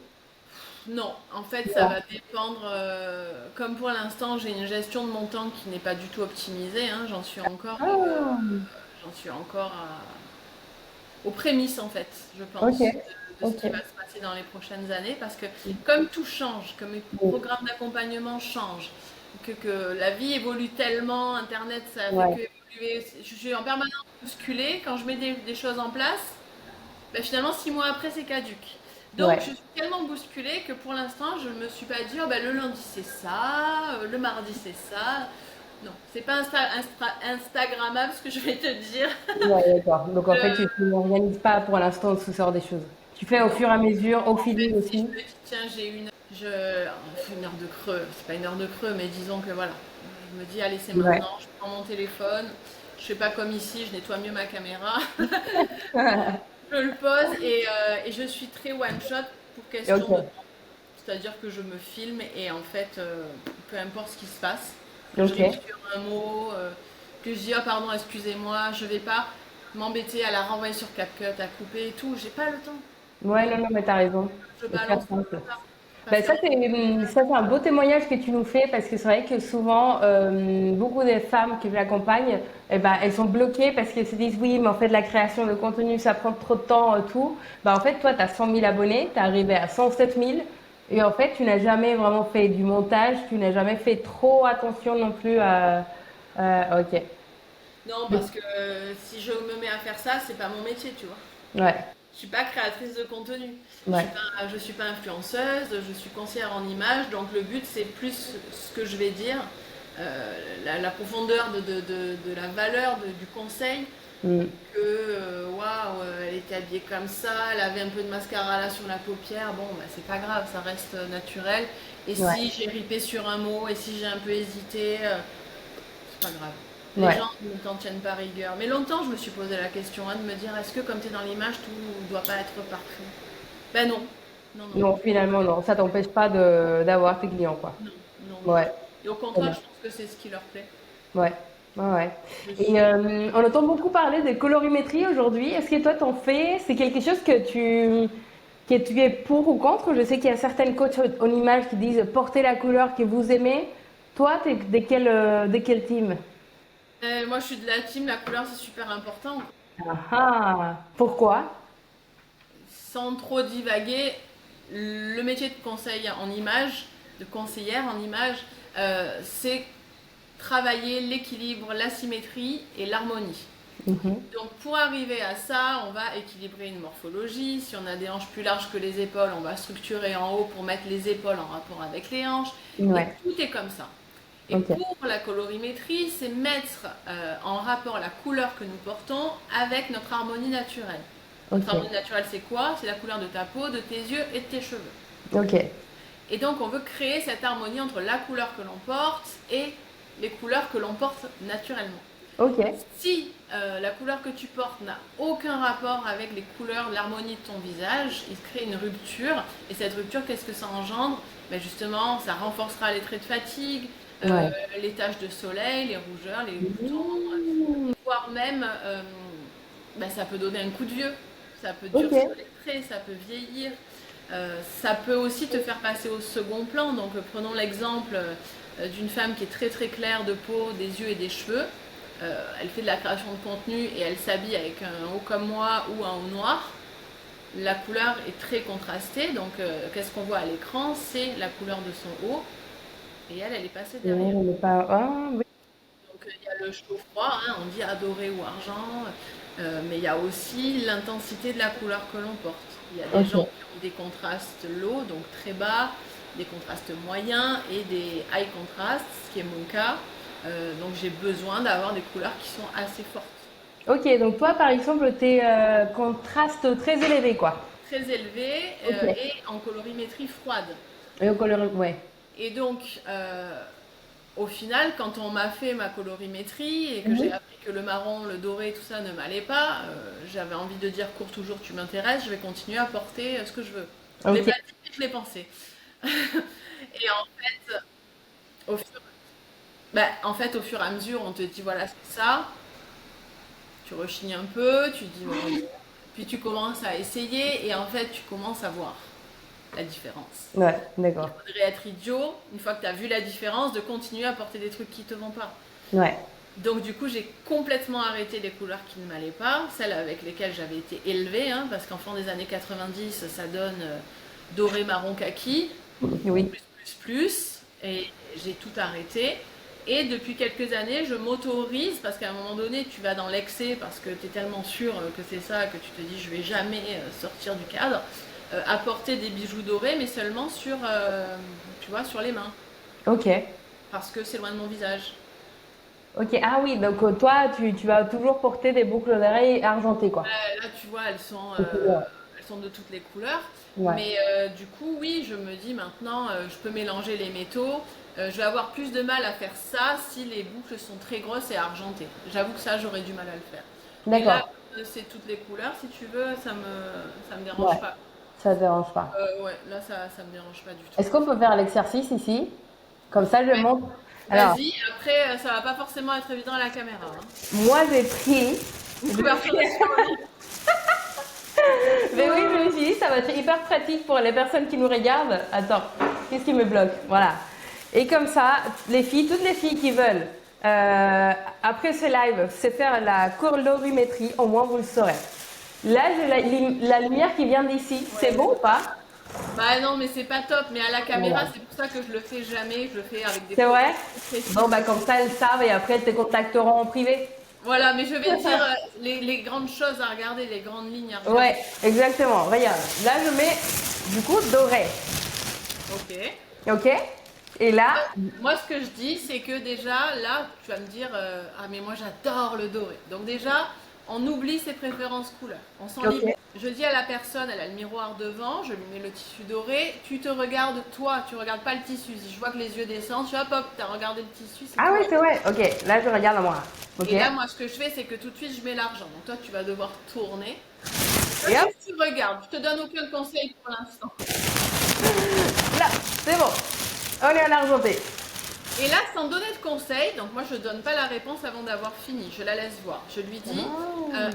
Non, en fait, ça Ouais. va dépendre. Comme pour l'instant, j'ai une gestion de mon temps qui n'est pas du tout optimisée, hein, Ah, j'en suis encore aux prémices en fait, je ok, pense, de ce ok. qui va se passer dans les prochaines années, parce que comme tout change, comme mes programmes d'accompagnement changent, que la vie évolue tellement, Internet ça fait Ouais, que évoluer, je suis en permanence bousculée, quand je mets des choses en place, ben finalement 6 mois après c'est caduque. Donc ouais. je suis tellement bousculée que pour l'instant je me suis pas dit oh, ben, le lundi c'est ça, le mardi c'est ça. Non, c'est pas Instagrammable ce que je vais te dire. Ouais, d'accord. Donc en fait, Euh, tu n'organises pas pour l'instant ce sort des choses. Tu fais au non. fur et à mesure, au En fait, feeling si je aussi. me dis, tiens, une heure de creux, c'est pas une heure de creux, mais disons que voilà, je me dis, allez, c'est Ouais. maintenant, je prends mon téléphone, je fais pas comme ici, je nettoie mieux ma caméra, je le pose et je suis très one shot pour question de Ok, temps. C'est-à-dire que je me filme et en fait, peu importe ce qui se passe, que je rive ok. sur un mot, que je dis, oh pardon, excusez-moi, je vais pas m'embêter à la renvoyer sur CapCut, à couper et tout, j'ai pas le temps. Ouais, non, non, mais t'as raison. Je Faut faire balance simple. comme ça. Parce Ben, qu'en fait, ça, c'est un beau témoignage que tu nous fais parce que c'est vrai que souvent, beaucoup des femmes que j'accompagne, eh ben, elles sont bloquées parce qu'elles se disent oui, mais en fait, la création de contenu, ça prend trop de temps, tout. Ben, en fait, toi, tu as 100 000 abonnés, tu es arrivé à 107 000 et en fait, tu n'as jamais vraiment fait du montage, tu n'as jamais fait trop attention non plus à. Ok. non, parce que si je me mets à faire ça, c'est pas mon métier, tu vois. Ouais, Je suis pas créatrice de contenu. ouais, Je suis pas influenceuse, je suis conseillère en image, donc le but c'est plus ce que je vais dire, la profondeur de la valeur du conseil mm, que waouh, elle était habillée comme ça, elle avait un peu de mascara là sur la paupière, bon bah c'est pas grave, ça reste naturel. Et si ouais, j'ai ripé sur un mot, et si j'ai un peu hésité, c'est pas grave. Les ouais. gens ne t'en tiennent pas rigueur. Mais longtemps, je me suis posé la question hein, de me dire est-ce que comme tu es dans l'image, tout ne doit pas être parfait? Ben non. Non, non. Non, finalement, non. Ça t'empêche pas d'avoir tes clients, quoi. Non, non, non. Ouais, Et au trop contraire, bien. je pense que c'est ce qui leur plaît. Ouais, ouais, ouais. Je Et suis. on entend beaucoup parler de colorimétrie aujourd'hui. Est-ce que toi t'en fais? C'est quelque chose que tu es pour ou contre? Je sais qu'il y a certaines coachs en image qui disent portez la couleur que vous aimez. Toi, t'es de quel team? Moi, je suis de la team, la couleur, c'est super important. Ah ah. Pourquoi? Sans trop divaguer, le métier de conseil en image, de conseillère en image, c'est travailler l'équilibre, la symétrie et l'harmonie. Mhm. Donc pour arriver à ça, on va équilibrer une morphologie. Si on a des hanches plus larges que les épaules, on va structurer en haut pour mettre les épaules en rapport avec les hanches. Et Ouais, tout est comme ça. Et ok, pour la colorimétrie, c'est mettre en rapport la couleur que nous portons avec notre harmonie naturelle. Notre ok, harmonie naturelle, c'est quoi? C'est la couleur de ta peau, de tes yeux et de tes cheveux. ok, Et donc on veut créer cette harmonie entre la couleur que l'on porte et les couleurs que l'on porte naturellement. ok, Si la couleur que tu portes n'a aucun rapport avec les couleurs, l'harmonie de ton visage, il crée une rupture. Et cette rupture, qu'est-ce que ça engendre? Ben justement, ça renforcera les traits de fatigue, ouais. les taches de soleil, les rougeurs, les boutons, Mmh. voire même, ben, ça peut donner un coup de vieux. Ça peut Ok, durcir les traits, ça peut vieillir. Ça peut aussi te faire passer au second plan. Donc prenons l'exemple d'une femme qui est très très claire de peau, des yeux et des cheveux. Elle fait de la création de contenu et elle s'habille avec un haut comme moi ou un haut noir. La couleur est très contrastée, donc qu'est-ce qu'on voit à l'écran? C'est la couleur de son haut et elle est passée ouais, derrière. on n'est pas. Ah, oui. Donc il y a le chaud-froid, hein, on dit adoré ou argent, mais il y a aussi l'intensité de la couleur que l'on porte. Il y a des gens Ok, qui ont des contrastes low, donc très bas, des contrastes moyens et des high contrast, ce qui est mon cas. Donc j'ai besoin d'avoir des couleurs qui sont assez fortes. Ok, donc toi, par exemple, t'es contraste très élevé, quoi. très élevé Ok. et en colorimétrie froide. Et au couleur, ouais. Et donc, au final, quand on m'a fait ma colorimétrie et que j'ai Mhm. appris que le marron, le doré, tout ça ne m'allait pas, j'avais envie de dire cours toujours, tu m'intéresses, je vais continuer à porter ce que je veux. Je l'ai Ok. pas dit, mais je l'ai pensé. Et au fur, en fait, au fur et à mesure, on te dit voilà, c'est ça. Tu rechignes un peu, tu dis bon, puis tu commences à essayer et en fait, tu commences à voir la différence. Ouais, Il d'accord. faudrait être idiot, une fois que tu as vu la différence, de continuer à porter des trucs qui te vont pas. Ouais. Donc du coup, j'ai complètement arrêté les couleurs qui ne m'allaient pas, celles avec lesquelles j'avais été élevée, hein, parce qu'en fin des années 90, ça donne doré, marron, kaki, Oui. et j'ai tout arrêté. Et depuis quelques années, je m'autorise, parce qu'à un moment donné, tu vas dans l'excès, parce que tu es tellement sûr que c'est ça, que tu te dis, je vais jamais sortir du cadre, à porter des bijoux dorés, mais seulement sur, tu vois, sur les mains, Ok. parce que c'est loin de mon visage. Ok. Ah oui, donc toi, tu vas toujours porter des boucles d'oreilles argentées, quoi. Là, tu vois, Des couleurs. elles sont de toutes les couleurs. Ouais. Mais du coup, oui, je me dis maintenant, je peux mélanger les métaux. Je vais avoir plus de mal à faire ça si les boucles sont très grosses et argentées. J'avoue que ça, j'aurais du mal à le faire. Mais là, D'accord. c'est toutes les couleurs, si tu veux, ça me Ouais. dérange pas. Ça te dérange pas. Ouais, là, ça me dérange pas du tout. Est-ce qu'on peut faire l'exercice ici? Comme ça, je Ouais, montre. Alors, vas-y. Après, ça va pas forcément être évident à la caméra, hein. moi, j'ai pris. Une couverture de Mais oui, je me suis dit, ça va être hyper pratique pour les personnes qui nous regardent. Attends, qu'est-ce qui me bloque? Voilà. Et comme ça, les filles, toutes les filles qui veulent, après ce live, se faire la colorimétrie, au moins vous le saurez. Là, j'ai la lumière qui vient d'ici. C'est Ouais, bon ou pas? bah non, mais c'est pas top. Mais à la caméra, Voilà. c'est pour ça que je le fais jamais. Je le fais avec des C'est photos vrai? Bon, précises. bah comme ça, elles savent et après, elles te contacteront en privé. Voilà, mais je vais te dire les grandes choses à regarder, les grandes lignes à regarder. Ouais, exactement. Regarde, là, je mets du coup doré. Ok. Ok? Et là, Moi, ce que je dis, c'est que déjà, là, tu vas me dire, ah, mais moi, j'adore le doré. Donc déjà, on oublie ses préférences couleurs. On s'en ok. libre. Je dis à la personne, elle a le miroir devant, je lui mets le tissu doré. Tu te regardes toi, tu regardes pas le tissu. Si je vois que les yeux descendent, tu hop, hop, t'as regardé le tissu, c'est Ah tout. oui, c'est vrai. Ok, là, je regarde à moi. Ok. Et là, moi, ce que je fais, c'est que tout de suite, je mets l'argent. Donc toi, tu vas devoir tourner. Toi, Et hop, juste tu regardes. Je te donne aucun conseil pour l'instant. là, c'est bon. On est en argenté. Et là, sans donner de conseils, donc moi je donne pas la réponse avant d'avoir fini, je la laisse voir. Je lui dis,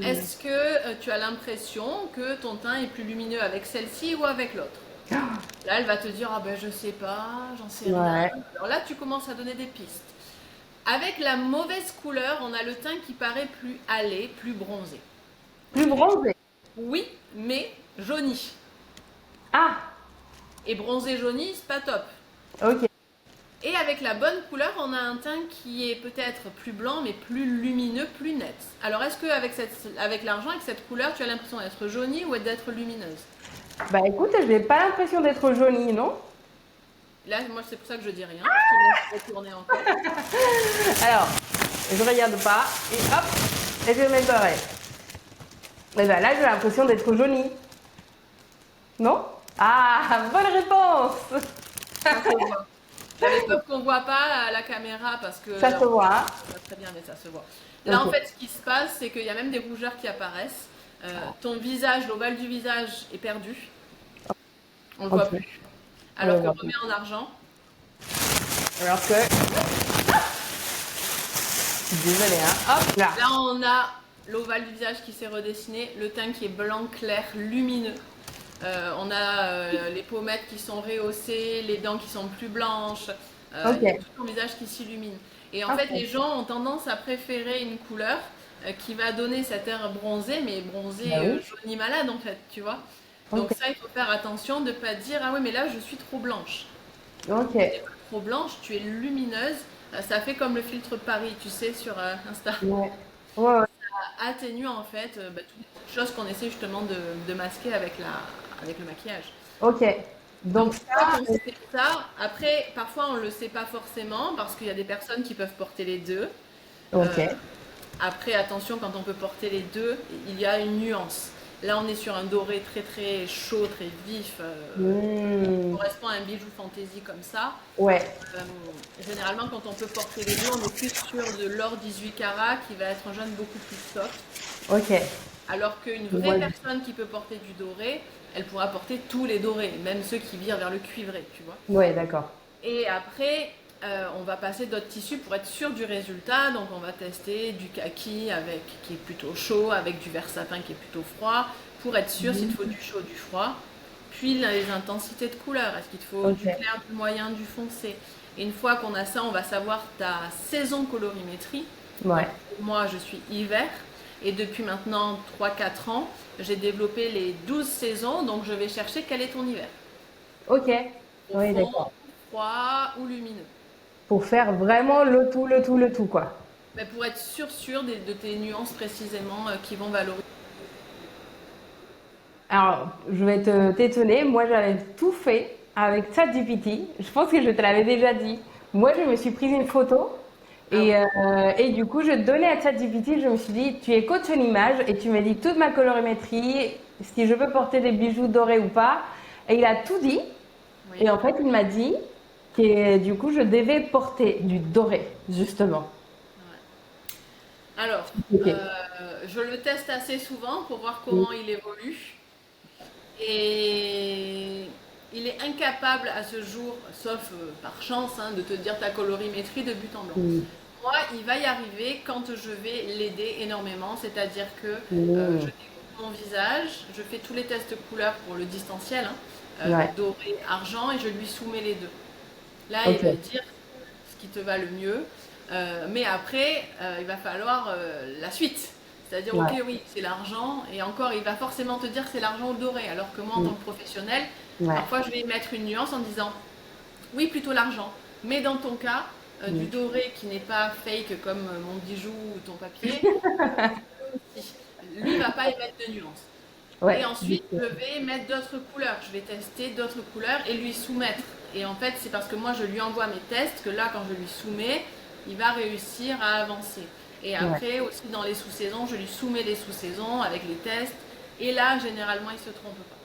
est-ce que tu as l'impression que ton teint est plus lumineux avec celle-ci ou avec l'autre? Là, elle va te dire, ah ben je sais pas, j'en sais rien. Ouais. Alors là, tu commences à donner des pistes. Avec la mauvaise couleur, on a le teint qui paraît plus hâlé, plus bronzé. Plus bronzé. Oui, mais jauni. Ah, Et bronzé jauni, c'est pas top. ok. Et avec la bonne couleur, on a un teint qui est peut-être plus blanc, mais plus lumineux, plus net. Alors, est-ce qu'avec avec l'argent, avec cette couleur, tu as l'impression d'être jaunie ou d'être lumineuse? Bah écoute, j'ai pas l'impression d'être jaunie, non? Là, moi, c'est pour ça que je dis rien. Je te laisse retourner encore. Alors, je regarde pas. Et hop, et je mets pareil. Et ben là, j'ai l'impression d'être jaunie. Non? Ah, bonne réponse! Ça se voit. J'avais peur qu'on voit pas à la caméra parce que Ça là, se voit, hein? on voit très bien, mais ça se voit. Là, en Ok. fait, ce qui se passe, c'est qu'il y a même des rougeurs qui apparaissent. Ton visage, l'ovale du visage est perdu. On le voit Ok. plus. On le Alors que voit remets plus. en argent. Alors que. Je suis désolée, hein? Hop, là. Là, on a l'ovale du visage qui s'est redessiné, le teint qui est blanc clair, lumineux. On a les pommettes qui sont rehaussées, les dents qui sont plus blanches. Ok. Il y a tout ton visage qui s'illumine. Et en fait, Ok. les gens ont tendance à préférer une couleur qui va donner cet air bronzé, mais bronzé Bah oui. jauni malade en fait, tu vois. Donc Ok. ça, il faut faire attention de ne pas dire ah oui, mais là, je suis trop blanche. Ok. Tu n'es pas trop blanche, tu es lumineuse. Ça fait comme le filtre Paris, tu sais, sur Insta. Ouais. Ouais, ouais. Atténue en fait toutes les choses qu'on essaie justement de masquer avec, avec le maquillage. Ok. Donc Donc une fois ça. qu'on sait ça, après parfois on ne le sait pas forcément parce qu'il y a des personnes qui peuvent porter les deux. Ok. Après, attention, quand on peut porter les deux, il y a une nuance. Là, on est sur un doré très très chaud, très vif, qui Hmm. correspond à un bijou fantaisie comme ça. Ouais, Euh, Généralement, quand on peut porter les deux, on est plus sur de l'or 18 carats qui va être un jaune beaucoup plus soft. ok. Alors qu'une Je vraie vois. personne qui peut porter du doré, elle pourra porter tous les dorés, même ceux qui virent vers le cuivré, tu vois. Ouais, d'accord. Et après, on va passer d'autres tissus pour être sûr du résultat. Donc, on va tester du kaki avec, qui est plutôt chaud, avec du vert sapin qui est plutôt froid, pour être sûr s'il te faut du chaud, du froid. Puis les intensités de couleur. Est-ce qu'il te faut du Ok. clair, du moyen, du foncé? Et une fois qu'on a ça, on va savoir ta saison colorimétrie. Donc, Ouais. moi, je suis hiver. Et depuis maintenant 3 4 ans, j'ai développé les 12 saisons. Donc, je vais chercher quel est ton hiver. Ok. Oui, Profond, d'accord. froid ou lumineux. Pour faire vraiment le tout, le tout, le tout, quoi. Mais pour être sûr de tes nuances précisément qui vont valoriser. Alors, je vais t'étonner. Moi, j'avais tout fait avec ChatGPT. Je pense que je te l'avais déjà dit. Moi, je me suis prise une photo Ah oui. et du coup, je donnais à ChatGPT. Je me suis dit, tu es coach en image et tu m'as dit toute ma colorimétrie, si je peux porter des bijoux dorés ou pas. Et il a tout dit. Et Oui. en fait, il m'a dit que du coup, je devais porter du doré, justement. Ouais. Alors, Ok. je le teste assez souvent pour voir comment il évolue. Et il est incapable à ce jour, sauf par chance, hein, de te dire ta colorimétrie de but en blanc. Mm. Moi, il va y arriver quand je vais l'aider énormément, c'est-à-dire que je Mm. découpe mon visage, je fais tous les tests couleurs pour le distanciel, hein, Ouais. doré, argent, et je lui soumets les deux. Là, il va Ok. dire ce qui te va le mieux. Mais après, il va falloir la suite. C'est-à-dire, ok, Ouais. oui, c'est l'argent, et encore, il va forcément te dire que c'est l'argent doré. Alors que moi, en tant Mm. que professionnel, Ouais. parfois, je vais mettre une nuance en disant, oui, plutôt l'argent. Mais dans ton cas, du Mm. doré qui n'est pas fake comme mon bijou ou ton papier, si. Lui, va pas émettre de nuance. Ouais. Et ensuite, je vais mettre d'autres couleurs. Je vais tester d'autres couleurs et lui soumettre. Et en fait, c'est parce que moi, je lui envoie mes tests que là, quand je lui soumets, il va réussir à avancer. Et Ouais. après, aussi dans les sous-saisons, je lui soumets les sous-saisons avec les tests. Et là, généralement, il ne se trompe pas.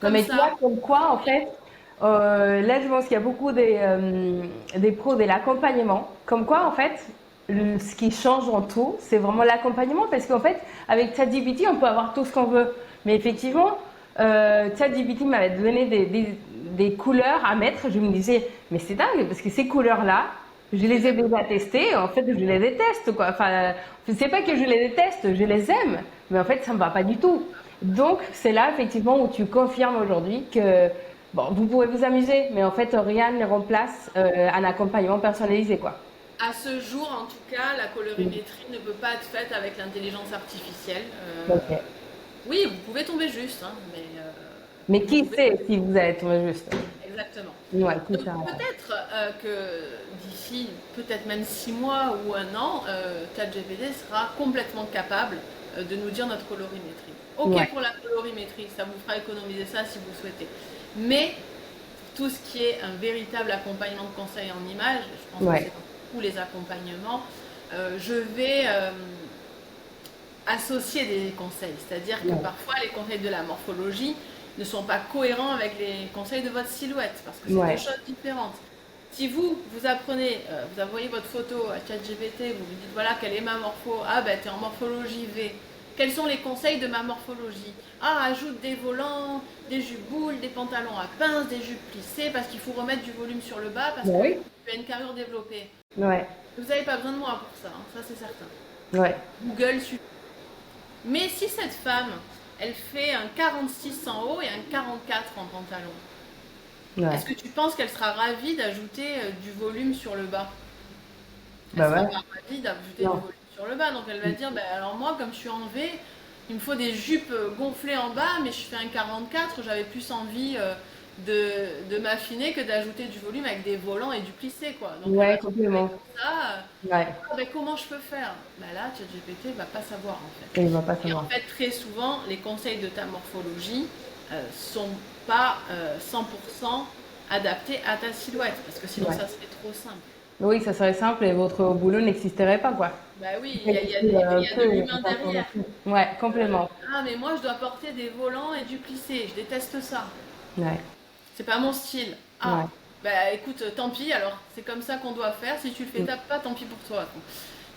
Non, Comme mais tu ça, vois, comme quoi, en fait, là, je pense qu'il y a beaucoup des pros de l'accompagnement. Comme quoi, en fait, ce qui change en tout, c'est vraiment l'accompagnement. Parce qu'en fait, avec ChatGPT, on peut avoir tout ce qu'on veut. Mais effectivement, ChatGPT m'avait donné des couleurs à mettre. Je me disais, mais c'est dingue, parce que ces couleurs-là, je tu les les ai aimes. déjà testées. En fait, je les déteste, quoi. Enfin, c'est pas que je les déteste, je les aime. Mais en fait, ça me va pas du tout. Donc, c'est là, effectivement, où tu confirmes aujourd'hui que, bon, vous pouvez vous amuser, mais en fait, rien ne remplace un accompagnement personnalisé, quoi. À ce jour, en tout cas, la Mm. colorimétrie ne peut pas être faite avec l'intelligence artificielle. Ok. Oui, vous pouvez tomber juste, hein, Mais vous qui pouvez sait si vous allez tomber juste? exactement. Ouais, qui Donc ça? peut-être que d'ici peut-être même 6 mois ou un an, ChatGPT sera complètement capable de nous dire notre colorimétrie. Ok Ouais, pour la colorimétrie, ça vous fera économiser ça si vous souhaitez. Mais tout ce qui est un véritable accompagnement de conseil en images, je pense que c'est ouais, dans tous les accompagnements, je vais associer des conseils. C'est-à-dire que ouais, parfois les conseils de la morphologie ne sont pas cohérents avec les conseils de votre silhouette, parce que c'est deux ouais, choses différentes. Si vous apprenez, vous envoyez votre photo à ChatGPT, vous lui dites voilà quelle est ma morpho, ah ben t'es en morphologie V. Quels sont les conseils de ma morphologie? Ah, ajoute des volants, des jupes boules, des pantalons à pinces, des jupes plissées, parce qu'il faut remettre du volume sur le bas, parce bah que oui, tu as une carrure développée. ouais, Vous n'avez pas besoin de moi pour ça, hein, ça c'est certain. ouais, Google suffit. Mais si cette femme, elle fait un 46 en haut et un 44 en pantalon, ouais, est-ce que tu penses qu'elle sera ravie d'ajouter du volume sur le bas? Elle bah sera ouais, pas ravie d'ajouter du non, volume sur le bas. Donc elle va dire, ben, alors moi, comme je suis en V, il me faut des jupes gonflées en bas, mais je fais un 44, j'avais plus envie de m'affiner que d'ajouter du volume avec des volants et du plissé, quoi. Donc elle va ouais, se retrouver complètement, comme ça. ouais, Ah, ben, comment je peux faire? Ben là, ChatGPT va pas savoir en fait. il va pas Et en savoir. fait, très souvent, les conseils de ta morphologie sont pas 100% adaptés à ta silhouette, parce que sinon Ouais. ça serait trop simple. Oui, ça serait simple et votre boulot n'existerait pas, quoi. Bah oui, il y a de Peu l'humain derrière. d'informations. Ouais, Euh, complètement. ah, mais moi, je dois porter des volants et du plissé. Je déteste ça. Ouais, C'est pas mon style. Ah, ouais. bah écoute, tant pis, alors c'est comme ça qu'on doit faire. Si tu le fais Mm. pas, tant pis pour toi.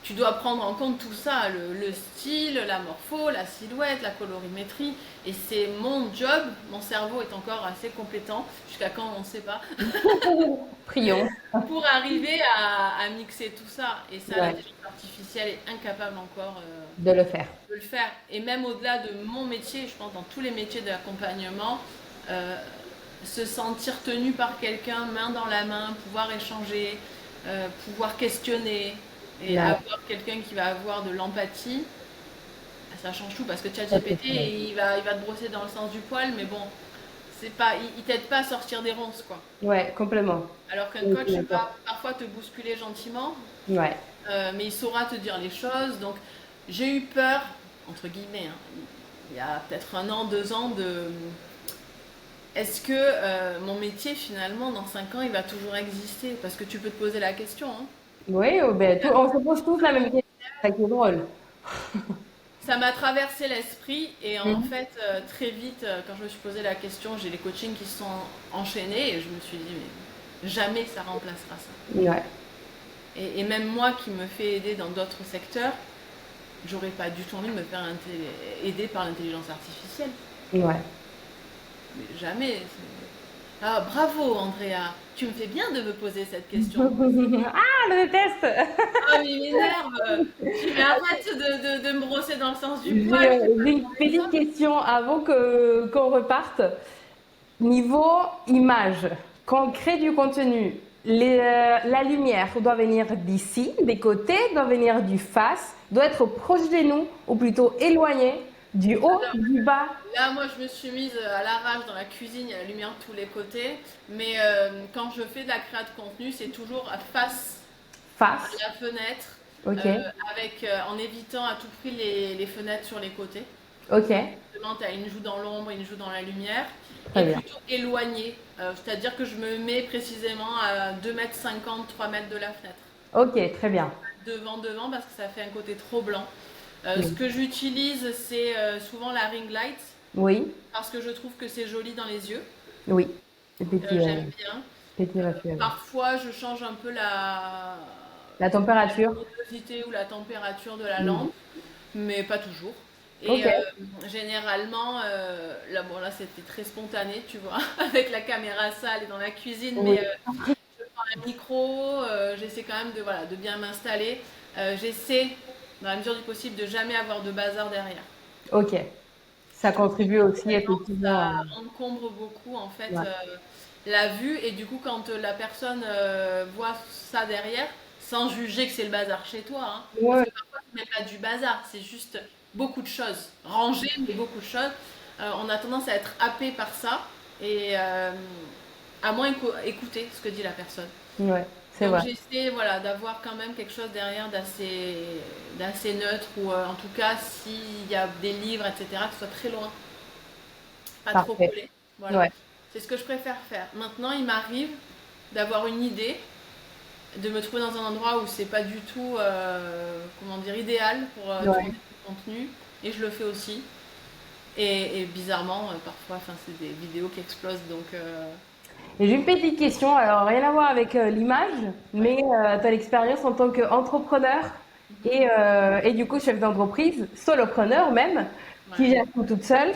Tu dois prendre en compte tout ça, le style, la morpho, la silhouette, la colorimétrie. Et c'est mon job. Mon cerveau est encore assez compétent, jusqu'à quand on ne sait pas, Prions. pour arriver à mixer tout ça. Et ça, Ouais, l'intelligence artificielle est incapable encore de le faire. de le faire. Et même au-delà de mon métier, je pense dans tous les métiers d'accompagnement, euh, se sentir tenu par quelqu'un, main dans la main, pouvoir échanger, pouvoir questionner et Ouais, avoir quelqu'un qui va avoir de l'empathie, ça change tout parce que ça, c'est ChatGPT, vrai. il va te brosser dans le sens du poil, mais bon, c'est pas, il t'aide pas à sortir des ronces, quoi. Ouais, complètement. Alors qu'un Je suis coach va d'accord. parfois te bousculer gentiment, Ouais. mais il saura te dire les choses. Donc j'ai eu peur, entre guillemets, hein, il y a peut-être un an, 2 ans, de est-ce que mon métier finalement dans 5 ans il va toujours exister? Parce que tu peux te poser la question, hein. Oui, oh, ben, on se pose tous la même question. C'est ça qui est drôle. Ça m'a traversé l'esprit et en Mhm. fait très vite quand je me suis posé la question, j'ai les coachings qui se sont enchaînés et je me suis dit mais jamais ça remplacera ça. Ouais, Et même moi qui me fais aider dans d'autres secteurs, j'aurais pas du tout envie de me faire aider par l'intelligence artificielle. ouais. Mais jamais. Ah, bravo Andrea, tu me fais bien de me poser cette question. Ah, je déteste! Ah, mais il m'énerve. Je dis, mais arrête de me brosser dans le sens du J'ai poil, je t'ai pas une demandé petite ça. question avant que qu'on reparte. Niveau image, quand on crée du contenu, la lumière doit venir d'ici, des côtés, doit venir du face, doit être proche de nous ou plutôt éloigné, du haut, Alors, du bas, là, moi, je me suis mise à l'arrache dans la cuisine, il y a la lumière de tous les côtés. Mais quand je fais de la création de contenu, c'est toujours face à face. la fenêtre, Ok, en évitant à tout prix les fenêtres sur les côtés. ok, Justement, tu as une joue dans l'ombre, une joue dans la lumière. très Et bien. plutôt éloignée, c'est-à-dire que je me mets précisément à 2,50 m, 3 mètres de la fenêtre. Ok, très bien. Devant, parce que ça fait un côté trop blanc. Ce Oui, que j'utilise, c'est souvent la ring light, oui, parce que je trouve que c'est joli dans les yeux. oui. J'aime bien. Petit rituel. Parfois, je change un peu La la température. luminosité ou la température de la Mm. lampe, mais pas toujours. Ok, Et généralement, là, bon, là c'était très spontané, tu vois, avec la caméra sale et dans la cuisine, mais oui, je prends un micro, j'essaie quand même de, voilà, de bien m'installer. J'essaie, dans la mesure du possible, de jamais avoir de bazar derrière. ok. Ça Je trouve que contribue aussi visuellement, effectivement ça à... encombre beaucoup en fait Ouais. la vue et du coup quand la personne voit ça derrière, sans juger que c'est le bazar chez toi, hein, parce Ouais, que parfois c'est même pas du bazar, c'est juste beaucoup de choses, rangées mais beaucoup de choses. On a tendance à être happé par ça et à moins écouter ce que dit la personne. ouais, c'est Donc vrai. j'essaie voilà, d'avoir quand même quelque chose derrière d'assez neutre ou en tout cas s'il y a des livres, etc., que ce soit très loin, pas trop Parfait. collé. Voilà. Ouais. C'est ce que je préfère faire. Maintenant, il m'arrive d'avoir une idée, de me trouver dans un endroit où c'est pas du tout comment dire, idéal pour tourner Ouais. du contenu et je le fais aussi. Et bizarrement, parfois, enfin, c'est des vidéos qui explosent donc Et j'ai une petite question, alors rien à voir avec l'image, ouais. mais tu as l'expérience en tant qu'entrepreneur Mhm. et du coup chef d'entreprise, solopreneur même, qui Ouais, gère tout toute seule.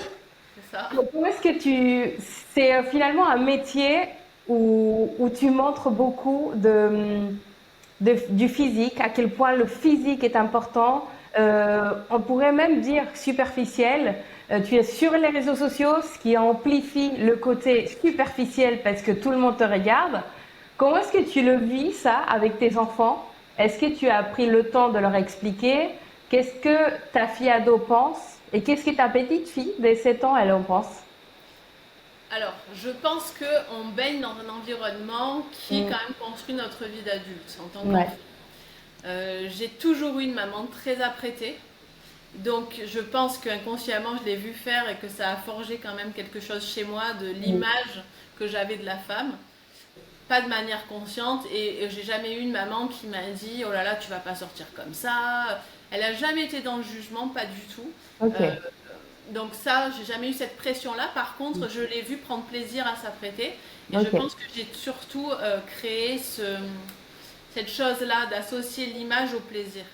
c'est ça. Comment est-ce que c'est finalement un métier où tu montres beaucoup du physique, à quel point le physique est important. On pourrait même dire superficiel. Tu es sur les réseaux sociaux, ce qui amplifie le côté superficiel parce que tout le monde te regarde. Comment est-ce que tu le vis ça avec tes enfants? Est-ce que tu as pris le temps de leur expliquer? Qu'est-ce que ta fille ado pense? Et qu'est-ce que ta petite fille de 7 ans, elle en pense? Alors, je pense qu'on baigne dans un environnement qui Mm. quand même construit notre vie d'adulte en tant Ouais. qu'enfant. J'ai toujours eu une maman très apprêtée, donc je pense qu'inconsciemment je l'ai vu faire et que ça a forgé quand même quelque chose chez moi de Mm. l'image que j'avais de la femme. pas de manière consciente et j'ai jamais eu une maman qui m'a dit oh là là tu vas pas sortir comme ça. Elle a jamais été dans le jugement, pas du tout. Ok, Euh, donc ça, j'ai jamais eu cette pression-là. Par contre, je l'ai vu prendre plaisir à s'apprêter et je ok, pense que j'ai surtout créé cette chose-là d'associer l'image au plaisir.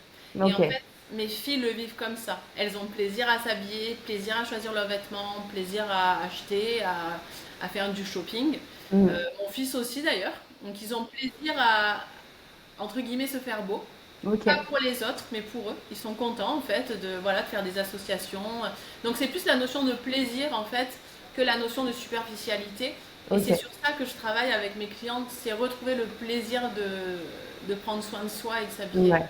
Et en ok. fait, mes filles le vivent comme ça. Elles ont plaisir à s'habiller, plaisir à choisir leurs vêtements, plaisir à acheter, à faire du shopping. Mm. Mon fils aussi d'ailleurs. Donc ils ont plaisir à, entre guillemets, se faire beau. Ok, Pas pour les autres, mais pour eux. Ils sont contents en fait de, voilà, de faire des associations. Donc c'est plus la notion de plaisir en fait que la notion de superficialité. Et c'est ok. sur ça que je travaille avec mes clientes, c'est retrouver le plaisir de prendre soin de soi et de s'habiller. Ouais.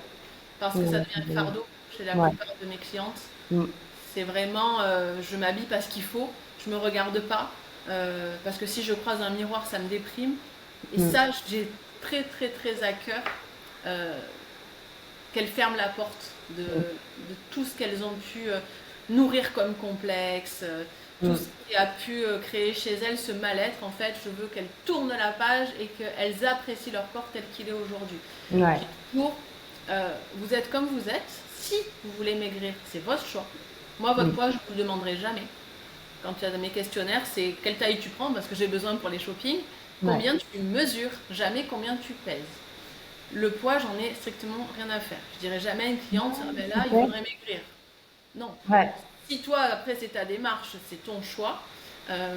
Parce que ça devient un Mm. fardeau chez la Ouais. plupart de mes clientes. Mm. C'est vraiment, je m'habille parce qu'il faut, je me regarde pas, parce que si je croise un miroir, ça me déprime. Et Mm. ça, j'ai très très très à cœur euh, qu'elles ferment la porte de tout ce qu'elles ont pu nourrir comme complexe, tout Mm. ce qui a pu créer chez elles ce mal-être. En fait, je veux qu'elles tournent la page et qu'elles apprécient leur corps tel qu'il est aujourd'hui. Ouais. J'ai toujours, vous êtes comme vous êtes. Si vous voulez maigrir, c'est votre choix. Moi, votre Mm. poids, je ne vous le demanderai jamais. Quand il y a mes questionnaires, c'est quelle taille tu prends parce que j'ai besoin pour les shopping. Ouais. Combien tu mesures, jamais combien tu pèses. Le poids, j'en ai strictement rien à faire. Je dirais jamais à une cliente, ah ben là, il Ok. faudrait maigrir. Non. Ouais. Si toi, après, c'est ta démarche, c'est ton choix.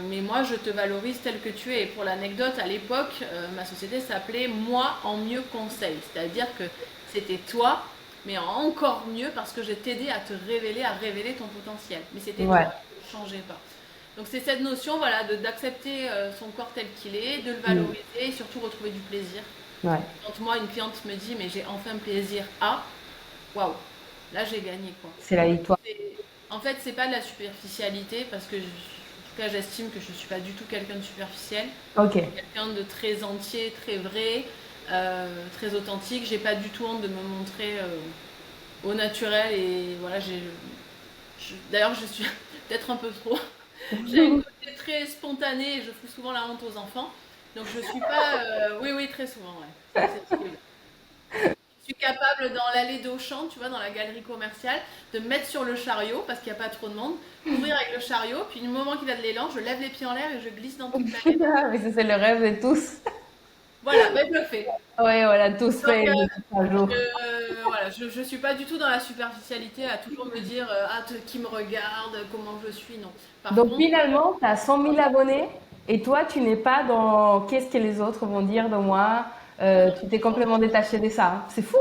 Mais moi, je te valorise tel que tu es. Et pour l'anecdote, à l'époque, ma société s'appelait Moi en mieux conseil. C'est-à-dire que c'était toi, mais encore mieux parce que je t'aidais à te révéler, à révéler ton potentiel. Mais c'était Ouais. toi, ne changeais pas. Donc c'est cette notion voilà, d'accepter son corps tel qu'il est, de le Mm. valoriser et surtout retrouver du plaisir. Ouais. Quand moi, une cliente me dit mais j'ai enfin plaisir à, waouh, là j'ai gagné quoi. C'est la Donc victoire. en fait, c'est pas de la superficialité parce que en tout cas, j'estime que je suis pas du tout quelqu'un de superficiel. Ok. Je suis quelqu'un de très entier, très vrai, très authentique. J'ai pas du tout honte de me montrer au naturel et voilà, d'ailleurs, je suis peut-être un peu trop. J'ai un côté très spontané et je fous souvent la honte aux enfants. Donc je suis pas. Oui, oui, très souvent, ouais. C'est terrible. Je suis capable dans l'allée d'Auchan, tu vois, dans la galerie commerciale, de me mettre sur le chariot parce qu'il n'y a pas trop de monde, courir avec le chariot, puis du moment qu'il a de l'élan, je lève les pieds en l'air et je glisse dans toute l'allée. Mais ça, c'est le rêve de tous. Voilà, ben je le fais. Ouais, voilà, tous Donc, fait un jour. voilà, je suis pas du tout dans la superficialité à toujours me dire ah, qui me regarde, comment je suis, non. Par Donc contre, finalement, tu as 100 000 abonnés et toi, tu n'es pas dans qu'est-ce que les autres vont dire de moi. Tu t'es complètement détaché de ça. C'est fou.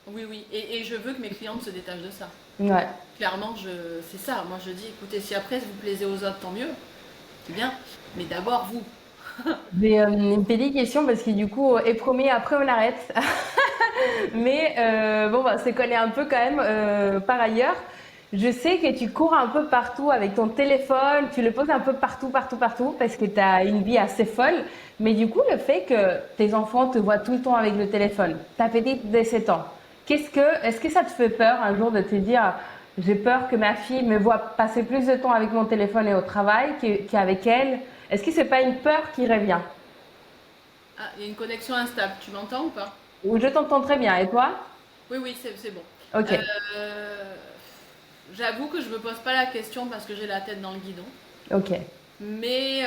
oui, oui, et je veux que mes clientes se détachent de ça. Ouais. Clairement, c'est ça. Moi, je dis, écoutez, si après vous plaisez aux autres, tant mieux, c'est bien. Mais d'abord, vous. J'ai une petite question parce que du coup, et promis, après on arrête. Mais bon, bah, on se connaît un peu quand même par ailleurs. Je sais que tu cours un peu partout avec ton téléphone, tu le poses un peu partout, partout, partout, parce que tu as une vie assez folle. Mais du coup, le fait que tes enfants te voient tout le temps avec le téléphone, ta petite de 7 ans, est-ce que ça te fait peur un jour de te dire, j'ai peur que ma fille me voit passer plus de temps avec mon téléphone et au travail qu'avec elle? Est-ce que c'est pas une peur qui revient? Ah, il y a une connexion instable. Tu m'entends ou pas? Ou je t'entends très bien, et toi? Oui, oui, c'est bon. Ok, Euh, J'avoue que je me pose pas la question parce que j'ai la tête dans le guidon. ok. Mais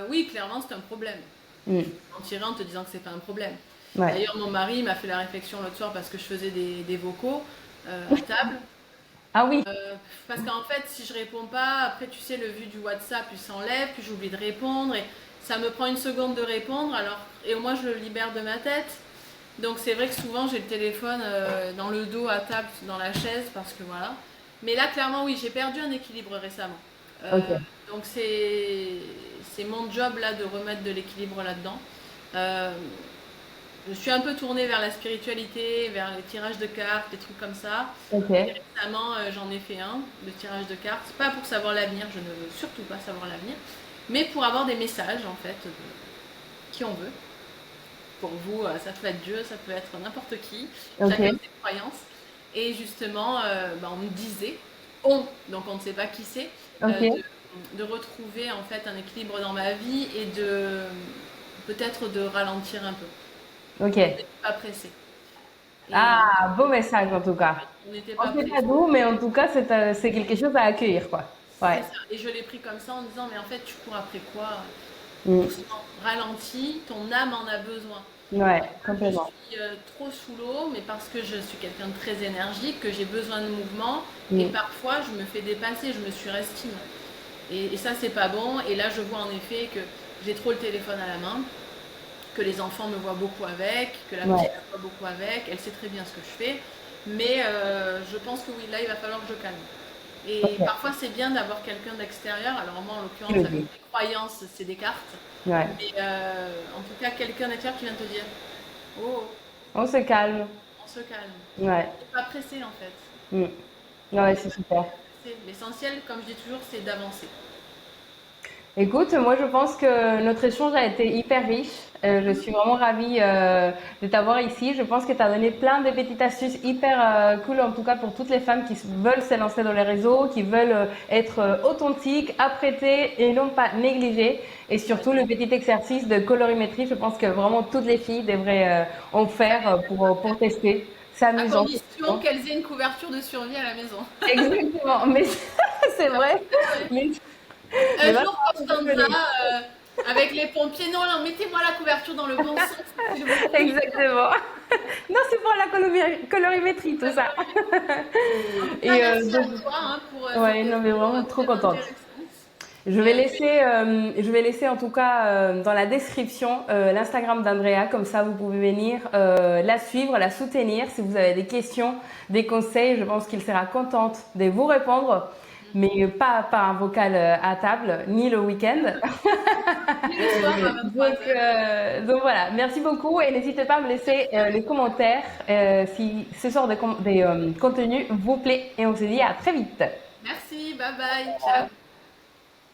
oui, clairement, c'est un problème. Hmm. Je mentirais en te disant que c'est pas un problème. Ouais. D'ailleurs, mon mari m'a fait la réflexion l'autre soir parce que je faisais des vocaux à table. Ah oui, Parce qu'en fait, si je réponds pas, après, tu sais, le vu du WhatsApp, il s'enlève, puis j'oublie de répondre, et ça me prend une seconde de répondre, alors, et au moins, je le libère de ma tête. Donc, c'est vrai que souvent, j'ai le téléphone dans le dos, à table, dans la chaise, parce que voilà. Mais là, clairement, oui, j'ai perdu un équilibre récemment. Euh, ok. donc, c'est mon job, là, de remettre de l'équilibre là-dedans. Euh, je suis un peu tournée vers la spiritualité, vers les tirages de cartes, des trucs comme ça. Ok. Et récemment, j'en ai fait un, de tirage de cartes. Pas pour savoir l'avenir, je ne veux surtout pas savoir l'avenir, mais pour avoir des messages, en fait, de qui on veut. Pour vous, ça peut être Dieu, ça peut être n'importe qui, Ok. chacun ses croyances. Et justement, bah, on me disait, donc on ne sait pas qui c'est, Ok. de retrouver en fait un équilibre dans ma vie et de peut-être de ralentir un peu. Ok. On n'était pas pressé. Et Ah, beau message en tout cas. on n'était On pas sait pas pressé. d'où, mais en tout cas, c'est quelque chose à accueillir, quoi. Ouais. C'est ça. Et je l'ai pris comme ça en disant, mais en fait, tu cours après quoi? Mm. Doucement, ralentis, ton âme en a besoin. Ouais, Je complètement. suis trop sous l'eau, mais parce que je suis quelqu'un de très énergique, que j'ai besoin de mouvement, et Mm. parfois je me fais dépasser, je me surestime. Et ça, c'est pas bon. Et là, je vois en effet que j'ai trop le téléphone à la main, que les enfants me voient beaucoup avec, que la petite Ouais. me voit beaucoup avec, elle sait très bien ce que je fais. Mais je pense que oui, là, il va falloir que je calme. Et Ok. parfois, c'est bien d'avoir quelqu'un d'extérieur. Alors moi, en Qui l'occurrence, le avec dit. mes croyances, c'est des cartes. Ouais. Mais en tout cas, quelqu'un d'extérieur qui vient te dire, oh, On se calme. on se calme. Ouais. On n'est pas pressé en fait. Mm. On Ouais, n'est c'est pas super. pressé. L'essentiel, comme je dis toujours, c'est d'avancer. Écoute, moi je pense que notre échange a été hyper riche. Je suis vraiment ravie de t'avoir ici. Je pense que tu as donné plein de petites astuces hyper cool, en tout cas pour toutes les femmes qui veulent se lancer dans les réseaux, qui veulent être authentiques, apprêtées et non pas négligées. Et surtout le petit exercice de colorimétrie, je pense que vraiment toutes les filles devraient en faire pour tester. C'est À amusant. condition qu'elles aient une couverture de survie à la maison. Exactement, mais c'est vrai. Mais, mais Un jour, maintenant, je Constanza, l'ai. avec les pompiers, non, non, mettez-moi la couverture dans le bon sens, s'il vous plaît. Exactement. Non, c'est pour la colorimétrie, tout ça. En tout cas, Et merci à donc, toi hein, pour ouais, cette non, mais émission vraiment trop très contente. intéressante. Je vais laisser en tout cas dans la description l'Instagram d'Andrea, comme ça vous pouvez venir la suivre, la soutenir. Si vous avez des questions, des conseils, je pense qu'il sera contente de vous répondre, mais pas par un vocal à table, ni le week-end. Et le soir à 23h. Donc voilà, merci beaucoup et n'hésitez pas à me laisser les commentaires si ce sort de contenus vous plaît et on se dit à très vite. Merci, bye bye, ciao.